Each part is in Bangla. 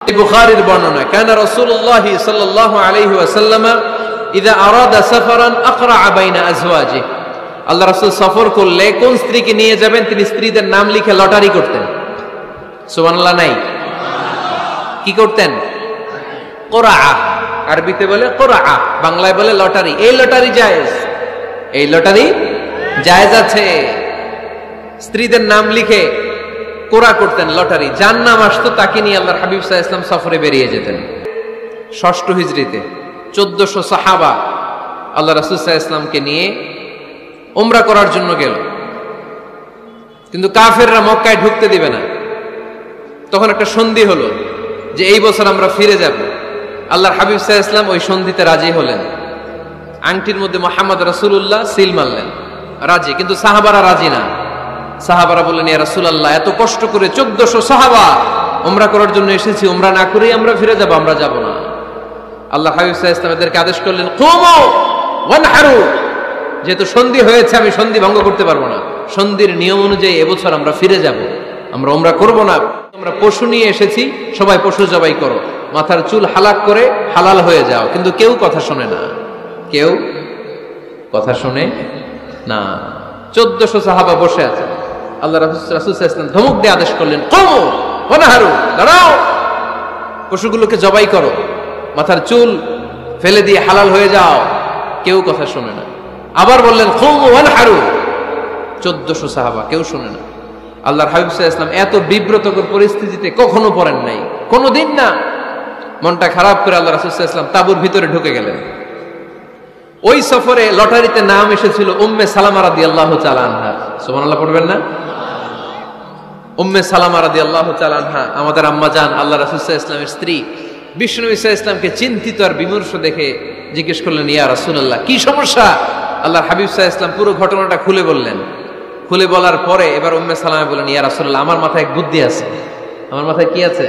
বুখারীর বর্ণনা কানা রাসূলুল্লাহ সাল্লাল্লাহু আলাইহি ওয়াসাল্লাম ইযা আরাদা সাফারান আকরা বাইনা আজওয়াজিহি, আল্লাহ রাসূল সফর করলে কোন স্ত্রীকে নিয়ে যাবেন তিনি স্ত্রীদের নাম লিখে লটারি করতেন। সুবহানাল্লাহ নাই? কি করতেন? কোরআ, আরবিতে বলে কোরআ, বাংলায় বলে লটারি। এই লটারি জায়েজ, এই লটারি জায়েজ আছে। স্ত্রীদের নাম লিখে কোরআ করতেন, লটারি। যার নাম আসতো তাকে নিয়ে আল্লাহর হাবিব সাল্লাল্লাহু আলাইহি ওয়াসাল্লাম সফরে বেরিয়ে যেতেন। ৬ষ্ঠ হিজরিতে ১৪০০ সাহাবা আল্লাহ রাসূল সাল্লাল্লাহু আলাইহি ওয়াসাল্লামকে নিয়ে উমরা করার জন্য গেল, কিন্তু কাফেররা মক্কায় ঢুকতে দিবে না। তখন একটা সন্ধি হলো যে এই বছর আমরা ফিরে যাব। আল্লাহর হাবিব সাল্লাল্লাহু আলাইহি ওয়াসাল্লাম ওই সন্ধিতে রাজি হলেন। আংটির মধ্যে মুহাম্মদ রাসূলুল্লাহ সিল মারলেন, রাজি। কিন্তু সাহাবারা রাজি না। সাহাবারা বললেন, ইয়া রাসূলুল্লাহ, এত কষ্ট করে ১৪০০ সাহাবা উমরা করার জন্য এসেছি, উমরা না করেই আমরা ফিরে যাব, আমরা যাব না। আল্লাহ হাবিব সাল্লাল্লাহু আলাইহি ওয়াসাল্লাম এদেরকে আদেশ করলেন, কুমু ওয়ানহারু, যেহেতু সন্ধি হয়েছে আমি সন্ধি ভঙ্গ করতে পারবো না, সন্ধির নিয়ম অনুযায়ী এবছর আমরা ফিরে যাব, আমরা উমরা করব না। আমরা পশু নিয়ে এসেছি, সবাই পশু জবাই করো, মাথার চুল হালাক করে হালাল হয়ে যাও। কিন্তু কেউ কথা শোনে না, কেউ কথা শোনে না। ১৪০০ সাহাবা বসে আছে। আল্লাহ রাসূল সাল্লাল্লাহু আলাইহি ওয়াসাল্লাম ধমক দিয়ে আদেশ করলেন, কুমু ওয়ানহারু, দাঁড়াও, পশুগুলোকে জবাই করো, মাথার চুল ফেলে দিয়ে হালাল হয়ে যাও। কেউ কথা শোনে না। আবার বললেন, কুমু ওয়ানহারু, ১৪০০ সাহাবা, কেউ শোনে না। আল্লাহর হাবিব সাল্লাল্লাহু আলাইহি ওয়াসাল্লাম এত বিব্রতকর পরিস্থিতিতে কখনো পড়েন নাই, কোনোদিন না। মনটা খারাপ করে আল্লাহ রাসূল সাল্লাল্লাহু আলাইহি ওয়াসাল্লাম তাঁবুর ভিতরে ঢুকে গেলেন। ওই সফরে লটারিতে নাম এসেছিল উম্মে সালামা রাদিয়াল্লাহু তাআলা আনহা। সুবহানাল্লাহ পড়বেন না? উম্মে সালামা রাদিয়াল্লাহু তাআলা আনহা আমাদের আম্মা জান, আল্লাহ রাসূল সাল্লাল্লাহু আলাইহি ওয়াসাল্লামের স্ত্রী। বিশ্বনবী সাল্লাল্লাহু আলাইহি ওয়াসাল্লামকে চিন্তিত আর বিমর্ষ দেখে জিজ্ঞেস করলেন, ইয়া রাসূলুল্লাহ, কি সমস্যা? আল্লাহর হাবিব সাল্লাল্লাহু আলাইহি ওয়াসাল্লাম পুরো ঘটনাটা খুলে বললেন। খুলে বলার পরে এবার উম্মে সালামা বলেন, ইয়া রাসূলুল্লাহ, আমার মাথায় এক বুদ্ধি আছে। আমার মাথায় কি আছে?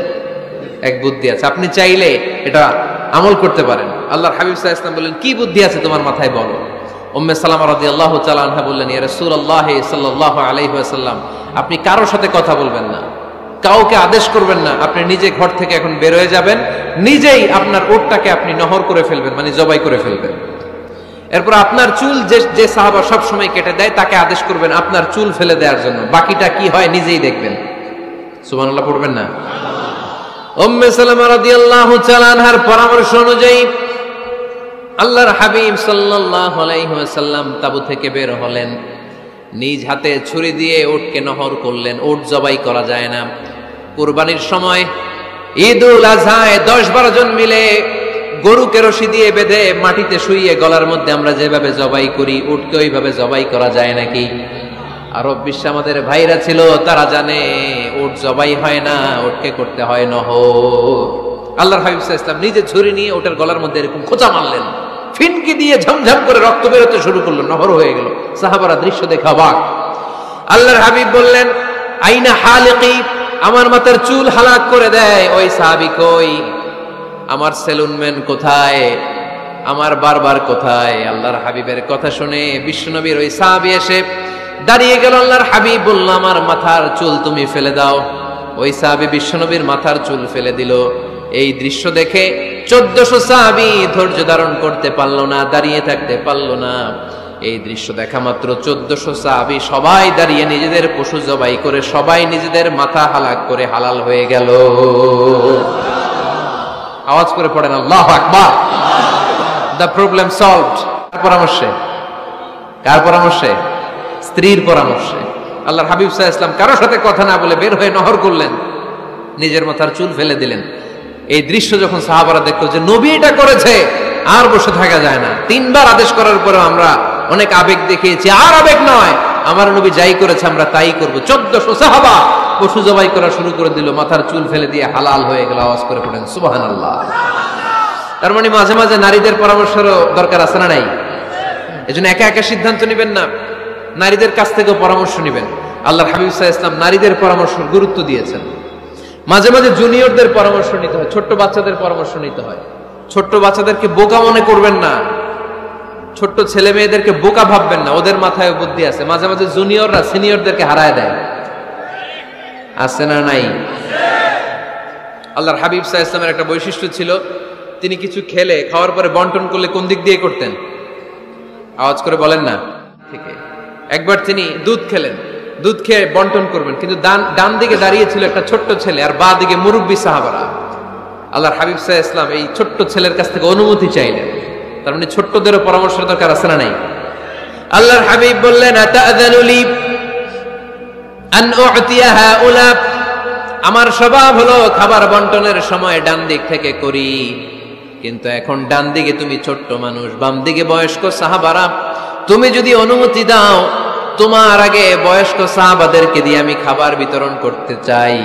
এক বুদ্ধি আছে, আপনি চাইলে এটা আমল করতে পারেন। আল্লাহর হাবিব সাল্লাল্লাহু আলাইহি ওয়াসাল্লাম বললেন, কি বুদ্ধি আছে তোমার মাথায়, বলো। উম্মে সালামা রাদিয়াল্লাহু তাআলা আনহা বললেন, ইয়া রাসূলুল্লাহ সাল্লাল্লাহু আলাইহি ওয়াসাল্লাম, আপনি কারোর সাথে কথা বলবেন না, কাউকে আদেশ করবেন না, আপনি নিজে ঘর থেকে এখন বের হয়ে যাবেন, নিজেই আপনার উটটাকে আপনি নহর করে ফেলবেন, মানে জবাই করে ফেলবেন। এরপর আপনার চুল যে সাহাবা সব সময় কেটে দেয় তাকে আদেশ করবেন আপনার চুল ফেলে দেওয়ার জন্য, বাকিটা কি হয় নিজেই দেখবেন। সুবহানাল্লাহ পড়বেন না? উম্মে সালামা রাদিয়াল্লাহু তাআলা আনহার পরামর্শ অনুযায়ী আল্লাহর হাবিব সাল্লাল্লাহু আলাইহি ওয়াসাল্লাম তাবু থেকে বের হলেন, নিজ হাতে ছুরি দিয়ে উটকে নহর করলেন। উট জবাই করা যায় না। কুরবানির সময় ঈদুল আজহায় ১০-১২ জন মিলে গরুকে রশি দিয়ে বেঁধে মাটিতে শুইয়ে গলার মধ্যে আমরা যেভাবে জবাই করি, উটকে ওইভাবে জবাই করা যায় নাকি? আরব বিশ্বে আমাদের ভাইরা ছিল, তারা জানে উট জবাই হয় না, উটকে করতে হয় নহর। আল্লাহর হাবিব সাল্লাল্লাহু আলাইহি ওয়াসাল্লাম নিজে ছুরি নিয়ে ওটার গলার মধ্যে এরকম খোঁচা মারলেন, ফিনকি দিয়ে ঝমঝম করে রক্ত বেরোতে শুরু করলো, নহর হয়ে গেল। সাহাবারা দৃশ্য দেখে অবাক। আল্লাহর হাবিব বললেন, আইনা হালিকি, আমার মাথার চুল হালাক করে দেয় ওই সাহাবী কই? আমার সেলুনম্যান কোথায়? আমার বারবার কোথায়? আল্লাহর হাবিবের কথা শুনে বিশ্বনবীর ওই সাহাবী এসে দাঁড়িয়ে গেল। আল্লাহর হাবিব বলল, আমার মাথার চুল তুমি ফেলে দাও। ওই সাহাবী বিশ্বনবীর মাথার চুল ফেলে দিল। এই দৃশ্য দেখে ১৪০০ সাহাবী ধৈর্য ধারণ করতে পারলো না, দাঁড়িয়ে থাকতে পারলো না। এই দৃশ্য দেখা মাত্র ১৪০০ সাহাবী সবাই দাঁড়িয়ে নিজেদের পশু জবাই করে সবাই নিজেদের মাথা হালাক করে হালাল হয়ে গেল। আওয়াজ করে পড়েন আল্লাহু আকবার। The problem solved. কার পরামর্শে? কার পরামর্শে? স্ত্রীর পরামর্শে। আল্লাহর হাবিব সাল্লাল্লাহু আলাইহি ওয়াসাল্লাম কারোর সাথে কথা না বলে বের হয়ে নহর করলেন, নিজের মাথার চুল ফেলে দিলেন। এই দৃশ্য যখন সাহাবারা দেখলো যে নবী এটা করেছে, আর বসে থাকা যায় না। ৩বার আদেশ করার পরেও আমরা অনেক আবেগ দেখিয়েছি, আর আবেগ নয়, আমার নবী যাই করেছে আমরা তাই করব। ১৪০০ সাহাবা পশু জবাই করা শুরু করে দিল, মাথার চুল ফেলে দিয়ে হালাল হয়ে গেল। আওয়াজ করে পড়েন সুবহানাল্লাহ। তার মানে মাঝে মাঝে নারীদের পরামর্শেরও দরকার আছে না নাই? এজন্য একা একা সিদ্ধান্ত নেবেন না, নারীদের কাছ থেকেও পরামর্শ নেবেন। আল্লাহর হাবিব সাল্লাল্লাহু আলাইহি ওয়াসাল্লাম নারীদের পরামর্শ গুরুত্ব দিয়েছেন। মাঝে মাঝে জুনিয়রদের পরামর্শ নিতে হয়, ছোট্ট বাচ্চাদের পরামর্শ নিতে হয়। ছোট্ট বাচ্চাদেরকে বোকা মনে করবেন না, ছোট্ট ছেলে মেয়েদেরকে বোকা ভাববেন না, ওদের মাথায় বুদ্ধি আছে। মাঝে মাঝে জুনিয়ররা সিনিয়রদেরকে হারায় দেয়, আছে না নাই? আল্লাহর হাবিব সাল্লাল্লাহু আলাইহি ওয়াসাল্লামের একটা বৈশিষ্ট্য ছিল, তিনি কিছু খেলে খাওয়ার পরে বন্টন করলে কোন দিক দিয়ে করতেন? আওয়াজ করে বলেন না। ঠিক একবার তিনি দুধ খেলেন, দুধ খেয়ে বন্টন করবেন, কিন্তু ডান দিকে দাঁড়িয়ে ছিল একটা ছোট্ট ছেলে আর বাঁ দিকে মুরব্বী সাহাবারা। আল্লাহর হাবিব সাল্লাল্লাহু আলাইহি ওয়াসাল্লাম এই ছোট্ট ছেলের কাছ থেকে অনুমতি চাইলেন। তার মানে ছোট্টদেরও পরামর্শের দরকার আছে না নাই? আল্লাহর হাবিব বললেন, আতাযানু লি আন উ'তিয়া হাউলা, আমার স্বভাব হলো খাবার বন্টনের সময় ডান দিক থেকে করি, কিন্তু এখন ডান দিকে তুমি ছোট্ট মানুষ, বাম দিকে বয়স্ক সাহাবারা, তুমি যদি অনুমতি দাও তোমার আগে বয়স্ক সাহাবাদেরকে দিয়ে আমি খাবার বিতরণ করতে চাই।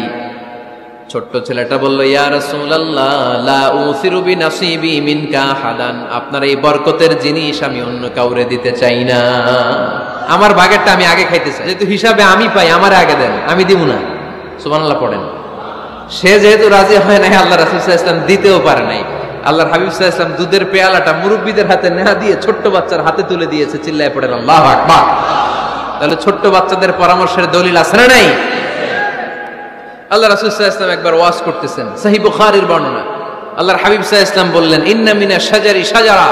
ছোট্ট ছেলেটা বলল, ইয়া রাসূলুল্লাহ লা উসিরু বিনাসিবি মিনকা হাদান, আপনার এই বরকতের জিনিস আমি অন্য কাউরে দিতে চাই না, আমার ভাগেরটা আমি আগে খাইতে চাই, যেহেতু হিসাবে আমি পাই আমার আগে দেন, আমি দিব না। সুবহানাল্লাহ পড়েন। সে যেহেতু রাজি হয় নাই, আল্লাহ রাসূল সাল্লাল্লাহু আলাইহি ওয়াসাল্লাম দিতেও পারে নাই। আল্লাহর হাবিব সাল্লাল্লাহু আলাইহি ওয়াসাল্লাম দুধের পেয়ালাটা মুরব্বিদের হাতে না দিয়ে ছোট্ট বাচ্চার হাতে তুলে দিয়েছে। চিল্লায় পড়েন আল্লাহু আকবার। তাহলে ছোট্ট বাচ্চাদের পরামর্শের দলিল আছে না নাই? আল্লাহ রাসূল সাল্লাল্লাহু আলাইহি ওয়াসাল্লাম একবার ওয়াজ করতেছেন, সহিহ বুখারীর বর্ণনা। আল্লাহর হাবিব সাল্লাল্লাহু আলাইহি ওয়াসাল্লাম বললেন, ইন্না মিনাশ শাজারি শাজারা,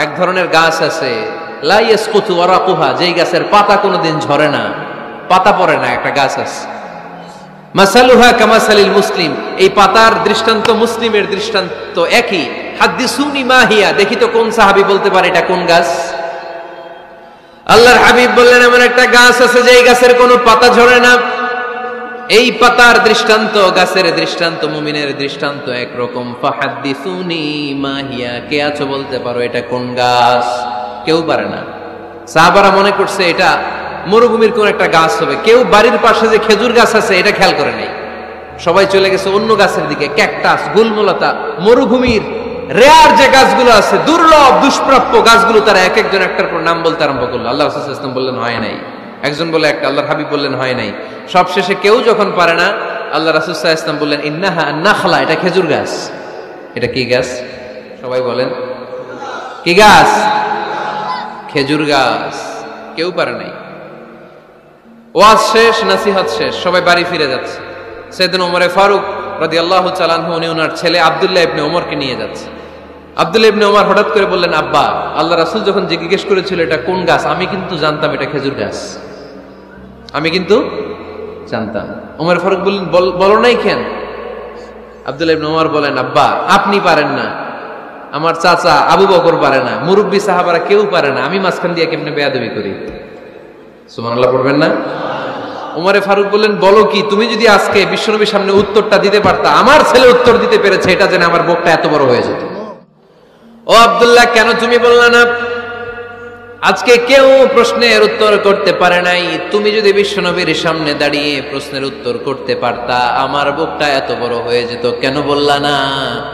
এক ধরনের গাছ আছে, লা ইয়াসকুতু ওয়ারাকুহা, যেই গাছের পাতা কোনোদিন ঝরে না, পাতা পড়ে না, একটা গাছ আছে। মাসালুহা কামাসালিল মুসলিম, এই পাতার দৃষ্টান্ত মুসলিমের দৃষ্টান্ত একই। হাদিসুনি মা হিয়া, দেখি তো কোন সাহাবী বলতে পারে এটা কোন গাছ? আল্লাহর হাবিব বললেন, এমন একটা গাছ আছে যেই গাছের কোনো পাতা ঝরে না। এই পাতার দৃষ্টান্ত, গাছের দৃষ্টান্ত, মুমিনের দৃষ্টান্ত একরকম। ফাহাদিসুনি মা হিয়া, কে আছো বলতে পারো এটা কোন গাছ? কেউ পারে না। সাহাবারা মনে করছে এটা মরুভূমির কোন একটা গাছ হবে। কেউ বাড়ির পাশে যে খেজুর গাছ আছে এটা খেয়াল করে নাই, সবাই চলে গেছে অন্য গাছের দিকে। ক্যাকটাস, গুলমলতা, মরুভূমির রেয়ার যে গাছগুলো আছে, দুর্লভ দুষ্প্রাপ্য গাছগুলো, তারা এক একজন একটার পর নাম বলতে আরম্ভ করলো। আল্লাহ রাসূল সাল্লাল্লাহু আলাইহি ওয়াসাল্লাম বললেন হয় নাই, একজন বলে একটা, আল্লাহর হাবিব বললেন হয় নাই। সবশেষে কেউ যখন পারে না, আল্লাহ রাসূল সাল্লাল্লাহু আলাইহি ওয়াসাল্লাম বললেন, ইন্নাহা নাখলা, এটা খেজুর গাছ। এটা কি গাছ? সবাই বলেন কি গাছ? খেজুর গাছ। কেউ পারে নাই। ওয়াজ শেষ, নসিহত শেষ, সবাই বাড়ি ফিরে যাচ্ছে। সাইয়েদনা ওমর ফারুক রাদিয়াল্লাহু তাআলা আনহু উনি ওনার ছেলে আব্দুল্লাহ ইবনে ওমরকে নিয়ে যাচ্ছে। আব্দুল্লাহ ইবনে ওমর হঠাৎ করে বললেন, আব্বা, আল্লাহ রাসূল যখন জিজ্ঞেস করেছিল এটা কোন গাছ, আমি কিন্তু জানতাম এটা খেজুর গাছ, আমি কিন্তু জানতাম। ওমর ফারুক বললেন, বলো নাই কেন? আব্দুল্লাহ ইবনে ওমর বলেন, আব্বা আপনি পারেন না, আমার চাচা আবু বকর পারে না, মুরব্বী সাহাবারা কেউ পারে না, আমি মাঝখান দিয়ে কেমনে বেয়াদবি করি? সুবহানাল্লাহ পড়বেন না? ওমরে ফারুক বললেন, বলো কি, তুমি যদি আজকে বিশ্বনবীর সামনে উত্তরটা দিতে পারতা, আমার ছেলে উত্তর দিতে পেরেছে এটা জেনে আমার বুকটা এত বড় হয়ে যেত। ও আব্দুল্লাহ, কেন তুমি বললা না? আজকে কেউ প্রশ্নের উত্তর করতে পারে নাই, তুমি যদি বিশ্বনবীর সামনে দাঁড়িয়ে প্রশ্নের উত্তর করতে পারতা, আমার বুকটা এত বড় হয়ে যেত। কেন বললা না?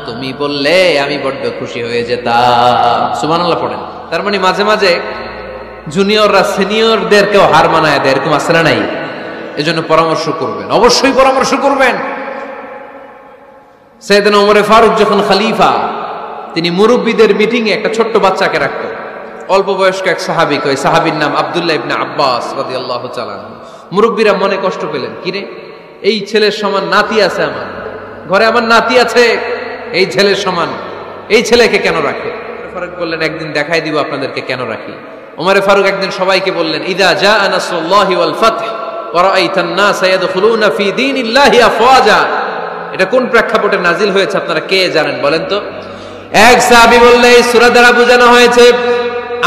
তুমি বললে আমি বড্ড খুশি হয়ে যেতাম। সুবহানাল্লাহ পড়েন। তার মানে মাঝে মাঝে জুনিয়ররা সিনিয়রদেরকেও হার মানায় দেয়, এরকম আছে না নাই? এজন্য পরামর্শ করবেন, অবশ্যই পরামর্শ করবেন। সাইয়েদনা ওমর ফারুক যখন খলিফা, তিনি মুরব্বীদের মিটিং এ একটা ছোট্ট বাচ্চাকে রাখতেন, অল্প বয়স্ক এক সাহাবী, ওই সাহাবীর নাম আব্দুল্লাহ ইবনে আব্বাস রাদিয়াল্লাহু তাআলা আনহু। মুরব্বীরা মনে কষ্ট পেলেন, কিরে এই ছেলের সমান নাতি আছে আমার ঘরে, আমার নাতি আছে এই ছেলের সমান, এই ছেলেকে কেন রাখে? ফারুক বললেন, একদিন দেখাই দিব আপনাদেরকে কেন রাখি। ওমর ফারুক একদিন সবাইকে বললেন, ইদা জাআ নাসরুল্লাহি ওয়াল ফাতহ ওয়া রাআইতান নাসা ইয়াদখুলুনা ফি দীনিল্লাহি আফওয়াজা, এটা কোন প্রেক্ষাপটে নাজিল হয়েছে আপনারা কে জানেন বলেন তো? এক সাহাবী বললেন, এই সূরা দ্বারা বোঝানো হয়েছে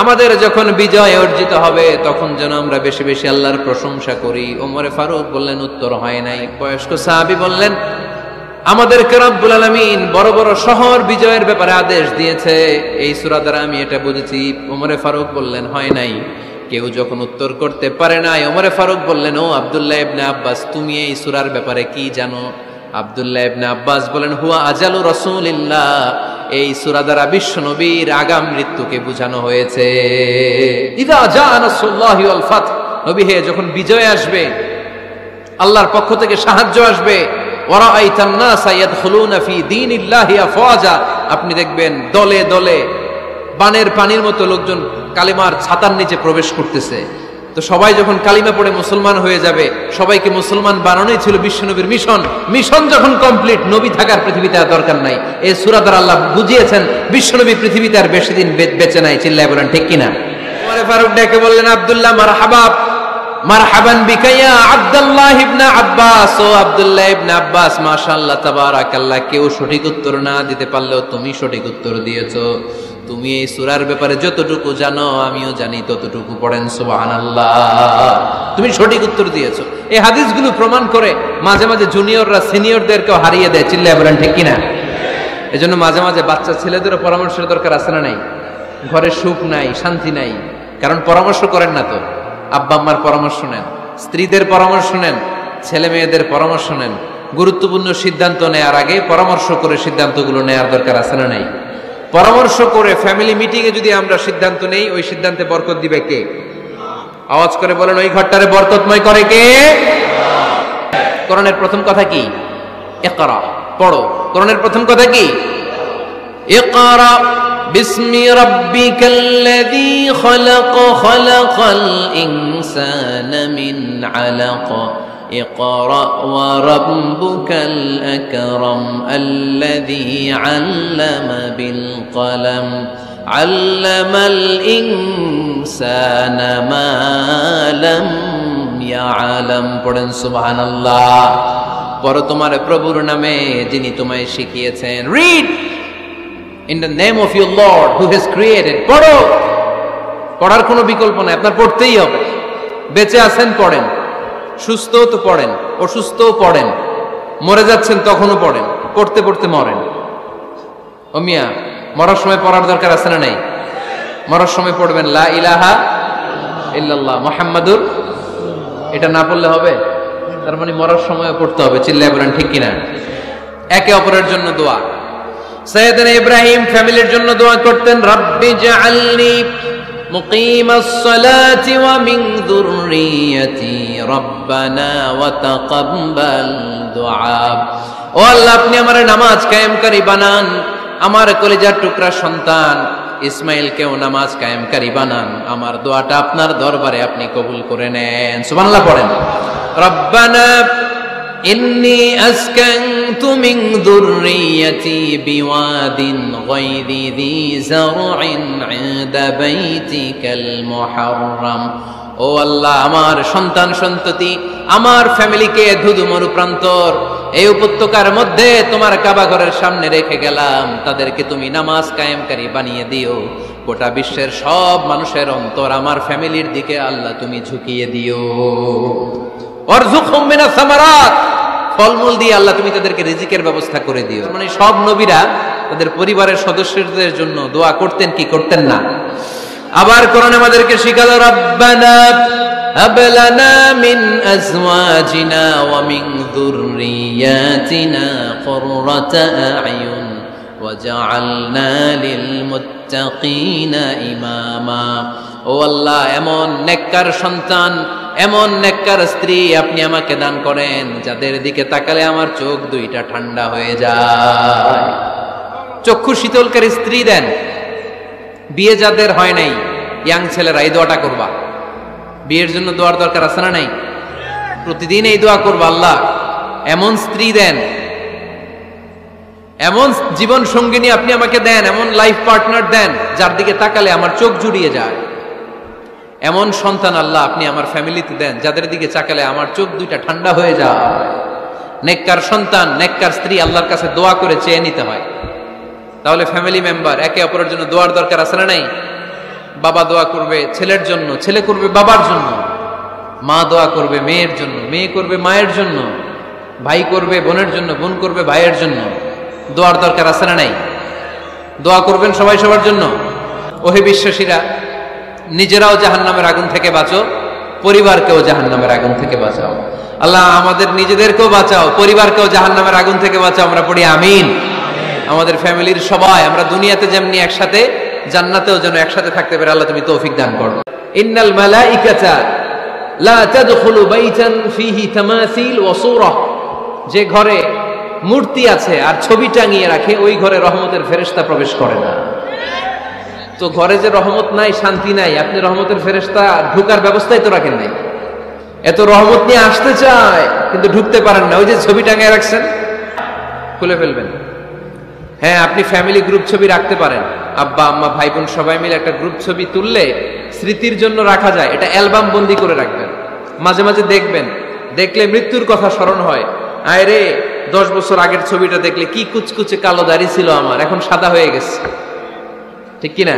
আমাদের যখন বিজয় অর্জিত হবে তখন যেন আমরা বেশি বেশি আল্লাহর প্রশংসা করি। ওমর ফারুক বললেন, উত্তর হয় নাই। বয়স্ক সাহাবী বললেন, আমাদেরকে রব্বুল আলামিন বড় বড় শহর বিজয়ের ব্যাপারে আদেশ দিয়েছে, এই সূরা দ্বারা আমি এটা বুঝেছি। ওমর ফারুক বললেন, হয় নাই। কেউ যখন উত্তর করতে পারে নাই, ওমর ফারুক বললেন, ও আব্দুল্লাহ ইবনে আব্বাস, তুমি এই সূরার ব্যাপারে কি জানো? আব্দুল্লাহ ইবনে আব্বাস বলেন, হুয়া আজালু রাসূলিল্লাহ, এই সূরা দ্বারা বিশ্ব নবীর আগাম মৃত্যুকে বোঝানো হয়েছে। ইদা জাআ নাসরুল্লাহি ওয়াল ফাতহ, নবী হে যখন বিজয় আসবে, আল্লাহর পক্ষ থেকে সাহায্য আসবে, ওয়া রাআইতান নাসা ইয়াদখুলুনা ফি দীনিল্লাহি আফওয়াজা, আপনি দেখবেন দলে দলে বানের পানির মতো লোকজন কালেমার ছাতার নিচে প্রবেশ করতেছে। তো সবাই যখন কালিমা পড়ে মুসলমান হয়ে যাবে, সবাইকে মুসলমান বানানোই ছিল বিশ্বনবীর মিশন। মিশন যখন কমপ্লিট, নবী থাকার পৃথিবীতে আর দরকার নাই। এই সূরা দ্বারা আল্লাহ বুঝিয়েছেন বিশ্বনবী পৃথিবীতে আর বেশি দিন বেঁচে নাই। চিল্লায় বলেন ঠিক কিনা? ওমর ফারুক ডেকে বললেন, আব্দুল্লাহ মারহাবা, মারহাবান বিকা ইয়া আব্দুল্লাহ ইবনে আব্বাস। ও আব্দুল্লাহ ইবনে আব্বাস, মাশাআল্লাহ তাবারাকাল্লাহ। কেউ সঠিক উত্তর না দিতে পারলেও তুমি সঠিক উত্তর দিয়েছো। তুমি এই সূরার ব্যাপারে যতটুকু জানো আমিও জানি ততটুকু পড়েন সুবহানাল্লাহ। তুমি সঠিক উত্তর দিয়েছো। এই হাদিসগুলো প্রমাণ করে মাঝে মাঝে জুনিয়ররা সিনিয়রদেরকেও হারিয়ে দেয়। চিল্লায় বলেন ঠিক কিনা? এজন্য মাঝে মাঝে বাচ্চা ছেলেদেরও পরামর্শের দরকার আছে না নাই? ঘরে সুখ নাই, শান্তি নাই, কারণ পরামর্শ করেন না তো। আব্বা আম্মার পরামর্শ নেন, স্ত্রীদের পরামর্শ নেন, ছেলে মেয়েদের পরামর্শ নেন। গুরুত্বপূর্ণ সিদ্ধান্ত নেওয়ার আগে পরামর্শ করে সিদ্ধান্তগুলো নেওয়ার দরকার আছে না নাই? পরামর্শ করে ফ্যামিলি মিটিং এ যদি আমরা সিদ্ধান্ত নেই, ওই সিদ্ধান্তে বরকত দিবে কে? আওয়াজ করে বলেন, ওই ঘরটারে বরকতময় করে কে? কোরআনের প্রথম কথা কি? ইকরা, পড়ো। কোরআনের প্রথম কথা কি? ইকরা বিসমি রাব্বিকাল্লাযী খালাক, খালাকাল ইনসানা মিন আলাক। اقرأ وربك الأكرم الذي علم بالقلم علم الإنسان ما لم يعلم। পড়েন সুবহানাল্লাহ। পড়ো তোমার প্রভুর নামে যিনি তোমায় শিখিয়েছেন। Read in the name of your Lord who has created. পড়ো, পড়ার কোনো বিকল্প নাই, আপনার পড়তেই হবে। বেঁচে আছেন পড়েন, সুস্থ তো পড়েন, অসুস্থ পড়েন, মরে যাচ্ছেন তখনও পড়েন, পড়তে পড়তে মরেন। ও মিয়া, মরার সময় পড়ার দরকার আছে না নাই? মরার সময় পড়বেন লা ইলাহা ইল্লাল্লাহ মুহাম্মাদুর। এটা না পড়লে হবে? তার মানে মরার সময় পড়তে হবে। চিল্লায় বলেন ঠিক কিনা? একে অপরের জন্য দোয়া। সাইয়েদনা ইব্রাহিম ফ্যামিলির জন্য দোয়া করতেন, রাব্বি জাআলনি মুকিমাস সালাতি ওয়া মিন যুররিয়াতি রব্বানা ওয়া তাকাব্বাল দুআ। ও আল্লাহ, আপনি আমারে নামাজ কায়েমকারী বানান, আমার কলিজার টুকরা সন্তান ইসমাইলকেও নামাজ কায়েমকারী বানান। আমার দোয়াটা আপনার দরবারে আপনি কবুল করে নেন। সুবহানাল্লাহ পড়েন। রব্বানা ইন্নী আসকানতু মিন যুররিয়াতি বিওয়াদিন গায়রি যী যারইন ইনদা বাইতিকাল মুহাররাম। ও আল্লাহ, আমার সন্তান সন্ততি, আমার ফ্যামিলিকে ধুধু মরুপ্রান্তর এই উপত্যকার মধ্যে তোমার কাবা ঘরের সামনে রেখে গেলাম। তাদেরকে তুমি নামাজ কায়েমকারী বানিয়ে দিও। গোটা বিশ্বের সব মানুষের অন্তর আমার ফ্যামিলির দিকে আল্লাহ তুমি ঝুঁকিয়ে দিও। ওয়ারযুকহুম মিনাস সামারাত, ফলমূল দিয়ে আল্লাহ তুমি তাদেরকে রিজিকের ব্যবস্থা করে দিও। মানে সব নবীরা তাদের পরিবারের সদস্যদের জন্য দোয়া করতেন কি করতেন না? আবার কোরআন আমাদেরকে শিখালো, রব্বানা হাব লানা মিন আজওয়াজিনা ওয়া মিন যুররিয়াতিনা কুররাতা আ'য়ুন ওয়াজআলনা লিল মুত্তাকিনা ইমামা। ও আল্লাহ, এমন নেককার সন্তান, এমন নেককার স্ত্রী আপনি আমাকে দান করেন যাদের দিকে তাকালে আমার চোখ দুইটা ঠান্ডা হয়ে যায়। চক্ষু শীতলকারী স্ত্রী দেন। বিয়ে যাদের হয় নাই, ইয়াং ছেলেরা এই দোয়াটা করবা। বিয়ের জন্য দোয়ার দরকার আছে না নাই? প্রতিদিন এই দোয়া করবা, আল্লাহ এমন স্ত্রী দেন, এমন জীবন সঙ্গিনী আপনি আমাকে দেন, এমন লাইফ পার্টনার দেন যার দিকে তাকালে আমার চোখ জুড়িয়ে যায়। এমন সন্তান আল্লাহ আপনি আমার ফ্যামিলিতে দেন যাদের দিকে তাকালে আমার চোখ দুইটা ঠান্ডা হয়ে যায়। নেককার সন্তান, নেককার স্ত্রী আল্লাহর কাছে দোয়া করে চেয়ে নিতে হয়। তাহলে ফ্যামিলি মেম্বার একে অপরের জন্য দোয়ার দরকার আছে না নাই? বাবা দোয়া করবে ছেলের জন্য, ছেলে করবে বাবার জন্য, মা দোয়া করবে মেয়ের জন্য, মেয়ে করবে মায়ের জন্য, ভাই করবে বোনের জন্য, বোন করবে ভাইয়ের জন্য। দোয়ার দরকার আছে না নাই? দোয়া করবেন সবাই সবার জন্য। ওহে বিশ্বাসীরা, নিজেরাও জাহান্নামের আগুন থেকে বাঁচো, পরিবারকেও জাহান্নামের আগুন থেকে বাঁচাও। আল্লাহ আমাদের নিজেদেরকেও বাঁচাও, পরিবারকেও জাহান্নামের আগুন থেকে বাঁচাও। আমরা পড়ি আমিন। আমাদের ফ্যামিলির সবাই আমরা দুনিয়াতে যেমনি একসাথে, জান্নাতেও যেন একসাথে থাকতে পারে আল্লাহ তুমি তৌফিক দান করো। ইন্নাল মালাইকাতা লা তাদখুলু বাইতান ফিহি তামাসিল ওয়া সূরা। যে ঘরে মূর্তি আছে আর ছবি টাঙিয়ে রাখে, ওই ঘরে রহমতের ফেরেশতা প্রবেশ করে না। তো ঘরে যে রহমত নাই, শান্তি নাই, আপনি রহমতের ফেরেশতা ঢোকার ব্যবস্থাই তো রাখেন নাই। এত রহমত নিয়ে আসতে চায় কিন্তু ঢুকতে পারেন না। ওই যে ছবি টাঙায় রাখছেন, খুলে ফেলবেন। হ্যাঁ, আপনি ফ্যামিলি গ্রুপ ছবি রাখতে পারেন, আব্বা আম্মা ভাই বোন সবাই মিলে একটা গ্রুপ ছবি তুললে স্মৃতির জন্য রাখা যায়। এটা অ্যালবাম বন্দি করে রাখবেন, মাঝে মাঝে দেখবেন, দেখলে মৃত্যুর কথা স্মরণ হয়। আয় রে, 10 বছর আগের ছবিটা দেখলে কি কুচকুচে কালো দাড়ি ছিল আমার, এখন সাদা হয়ে গেছে, ঠিক কিনা?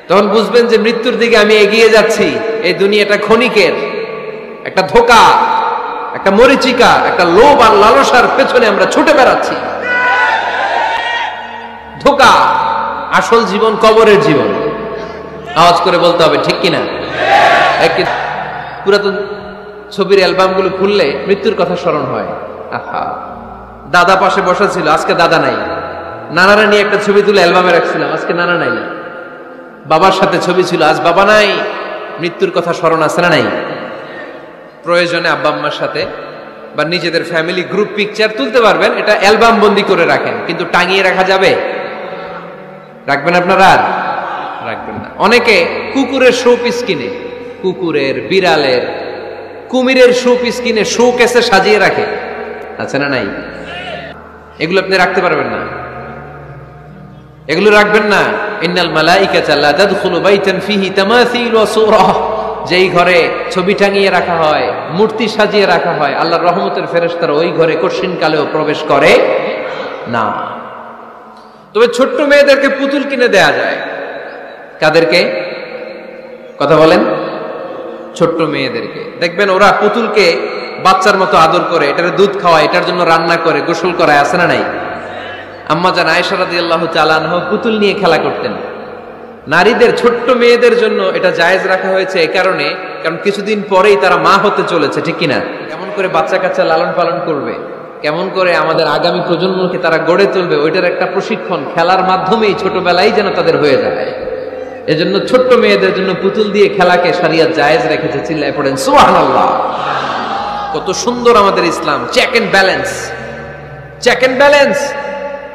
তখন বুঝবেন যে মৃত্যুর দিকে আমি এগিয়ে যাচ্ছি। এই দুনিয়াটা ক্ষণিকের, একটা ধোঁকা, একটা মরিচিকা, একটা লোভ আর লালসার পেছনে আমরা ছুটে বেড়াচ্ছি। ধোঁকা, আসল জীবন কবরের জীবন। আওয়াজ করে বলতে হবে, ঠিক কিনা? পুরাতন ছবির অ্যালবামগুলো খুললে মৃত্যুর কথা স্মরণ হয়। আহা, দাদা পাশে বসা ছিল, আজকে দাদা নাই। নানারা নিয়ে একটা ছবি তুলে অ্যালবামে রাখছিলাম, আজকে নানা নাই। বাবার সাথে ছবি ছিল, আজ বাবা নাই। মৃত্যুর কথা স্মরণ আছে না নাই? প্রয়োজনে আব্বা আম্মার সাথে বা নিজেদের ফ্যামিলি গ্রুপ পিকচার তুলতে পারবেন, এটা অ্যালবাম বন্দি করে রাখেন, কিন্তু টাঙিয়ে রাখা যাবে? রাখবেন আপনারা? আর রাখবেন না। অনেকে কুকুরের শো পিস কিনে, কুকুরের, বিড়ালের, কুমিরের শো পিস কিনে শো কেসে সাজিয়ে রাখে, আছে না নাই? এগুলো আপনি রাখতে পারবেন না, এগুলো রাখবেন না। ইন্নাল মালাইকাতা লা তাদখুলু বাইতান ফিহি তামাসিল ওয়া সূরা, যেই ঘরে ছবি টাঙিয়ে রাখা হয়, মূর্তি সাজিয়ে রাখা হয়, আল্লাহর রহমতের ফেরেশতারা ওই ঘরে কঠিন কালেও প্রবেশ করে না। তবে ছোট্ট মেয়েদেরকে পুতুল কিনে দেয়া যায়। কাদেরকে? কথা বলেন। ছোট্ট মেয়েদেরকে দেখবেন, ওরা পুতুলকে বাচ্চার মতো আদর করে, এটার দুধ খাওয়ায়, এটার জন্য রান্না করে, গোসল করায়, আছে না নাই? আম্মা জান আয়েশা রাদিয়াল্লাহু তাআলা আনহা পুতুল নিয়ে খেলা করতেন। নারীদের, ছোট্ট মেয়েদের জন্য এটা জায়েজ রাখা হয়েছে এই কারণে, কারণ কিছুদিন পরেই তারা মা হতে চলেছে, ঠিক কিনা? কেমন করে বাচ্চা কাচ্চা লালন পালন করবে, কেমন করে আমাদের আগামী প্রজন্মকে তারা গড়ে তুলবে, ওইটার একটা প্রশিক্ষণ খেলার মাধ্যমেই ছোটবেলায় যেন তাদের হয়ে যায়। এজন্য ছোট্ট মেয়েদের জন্য পুতুল দিয়ে খেলাকে শরিয়ত জায়েজ রেখেছে। চিল্লায় পড়েন সুবহানাল্লাহ। কত সুন্দর আমাদের ইসলাম, check and balance, check and balance.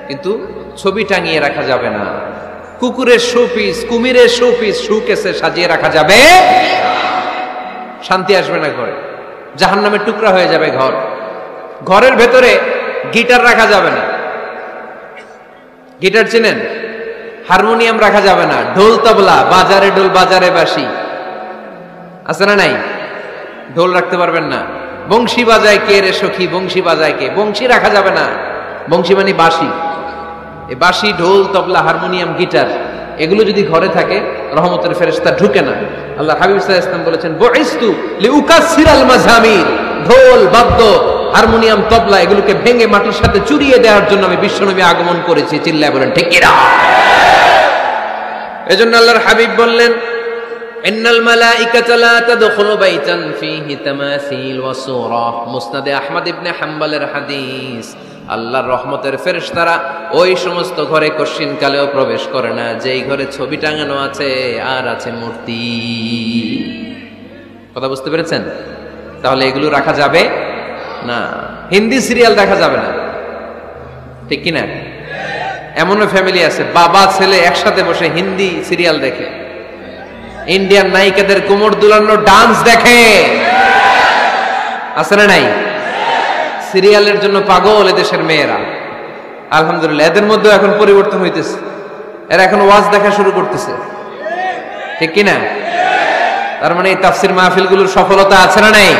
কিন্তু ছবি টাঙিয়ে রাখা যাবে না। কুকুরের শোপিস, কুমিরের শোপিস শোকেসে সাজিয়ে রাখা যাবে, শান্তি আসবে না ঘরে, জাহান্নামের টুকরা হয়ে যাবে ঘর। ঘরের ভেতরে গিটার রাখা যাবে না। গিটার চেনেন? হারমোনিয়াম রাখা যাবে না। ঢোল তবলা, বাজারে ঢোল বাজারে বাঁশি, আছে না নাই? ঢোল রাখতে পারবেন না। বংশী বাজায় কে রে সখী, বংশী বাজায় কে, বংশী রাখা যাবে না। বংশী মানে বাঁশি। এই বাঁশি, ঢোল, তবলা, হারমোনিয়াম, গিটার, এগুলো যদি ঘরে থাকে রহমতের ফেরেশতা ঢুকে না। আল্লাহ হাবিব সাল্লাল্লাহু আলাইহি ওয়াসাল্লাম বলেছেন, বুইস্তু লিউকাসসিরাল মাযামির, ঢোল, বাদ্য, হারমোনিয়াম, তবলা এগুলোকে ভেঙে মাটির সাথে চুরিয়ে দেওয়ার জন্য আমি বিশ্বনবী আগমন করেছি। চিল্লায় বলেন ঠিক কিনা? এজন্য আল্লাহর হাবিব বললেন, ইন্নাল মালাইকাতা লা তাদখুলু বাইতান ফীহি তামাসিল ওয়া সূরা। মুসনাদে আহমদ ইবনে হাম্বলের হাদিস। আল্লাহর রহমতের ফেরেশতারা ওই সমস্ত ঘরে কশিন কালেও প্রবেশ করে না যেই ঘরে ছবি টাঙানো আছে আর আছে মূর্তি। কথা বুঝতে পেরেছেন? তাহলে এগুলো রাখা যাবে না। হিন্দি সিরিয়াল দেখা যাবে না, ঠিক কিনা? এমনও ফ্যামিলি আছে, বাবা ছেলে একসাথে বসে হিন্দি সিরিয়াল দেখে, ইন্ডিয়ান নায়িকাদের কোমর দুলানো ডান্স দেখে, আছে না নাই? সিরিয়ালের জন্য পাগল এদেশের মেয়েরা। আলহামদুলিল্লাহ, এদের মধ্যে এখন পরিবর্তন হইতেছে। এরা এখন ওয়াজ দেখা শুরু করতেছে, ঠিক কিনা? তার মানে এই তাফসির মাহফিলগুলোর সফলতা আছে না নাই?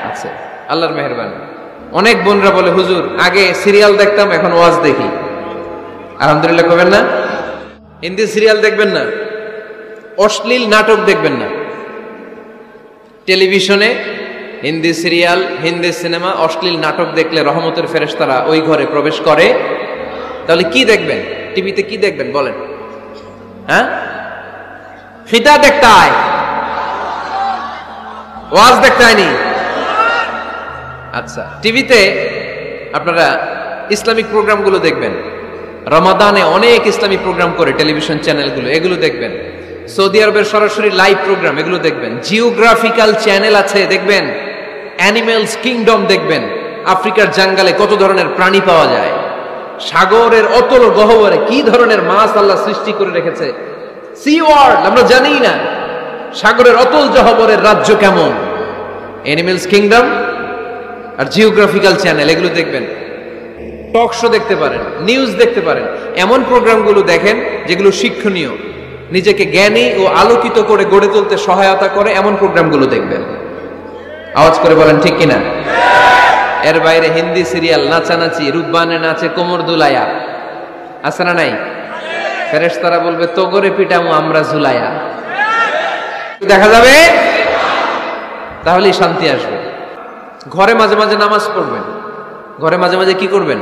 আছে, আল্লাহর মেহেরবানি। অনেক বোনরা বলে, হুজুর আগে সিরিয়াল দেখতাম, এখন ওয়াজ দেখি। আলহামদুলিল্লাহ করবেন না? হিন্দি সিরিয়াল দেখবেন না, অশ্লীল নাটক দেখবেন না। টেলিভিশনে হিন্দি সিরিয়াল, হিন্দি সিনেমা, অশ্লীল নাটক দেখলে রহমতের ফেরেশতারা ওই ঘরে প্রবেশ করে। তাহলে কি দেখবেন? টিভিতে কি দেখবেন বলেন? হ্যাঁ, খিতা দেখতে হয়, ওয়াজ দেখতে হয়নি। আচ্ছা, টিভিতে আপনারা ইসলামিক প্রোগ্রামগুলো দেখবেন। রমাদানে অনেক ইসলামিক প্রোগ্রাম করে টেলিভিশন চ্যানেলগুলো, এগুলো দেখবেন। সৌদি আরবের সরাসরি লাইভ প্রোগ্রাম, এগুলো দেখবেন। জিওগ্রাফিক্যাল চ্যানেল আছে, দেখবেন। অ্যানিমেলস কিংডম দেখবেন। আফ্রিকার জঙ্গলে কত ধরনের প্রাণী পাওয়া যায় সাগরের অতল গহ্বরে কি ধরনের মাছ আল্লাহ সৃষ্টি করে রেখেছে, সি ওয়ার্ল্ড আমরা জানি না। সাগরের অতল গহ্বরের রাজ্য কেমন, অ্যানিমেলস কিংডম আর জিওগ্রাফিক্যাল চ্যানেল এগুলো দেখবেন, টক শো দেখতে পারেন, নিউজ দেখতে পারেন, এমন প্রোগ্রামগুলো দেখেন যেগুলো শিক্ষণীয়, নিজেকে জ্ঞানী ও আলোকিত করে গড়ে তুলতে সহায়তা করে, এমন প্রোগ্রামগুলো দেখবেন। আওয়াজ করে বলেন ঠিক কিনা? এর বাইরে হিন্দি সিরিয়াল, নাচানাচি, রূপবানে নাচে কোমর দুলায়া, আছে না নাই? ফেরেশতারা বলবে তো করে পিটামু আমরা ঝুলায়া, দেখা যাবে, তাহলেই শান্তি আসবে। ঘরে মাঝে মাঝে নামাজ পড়বেন, ঘরে মাঝে মাঝে কি করবেন?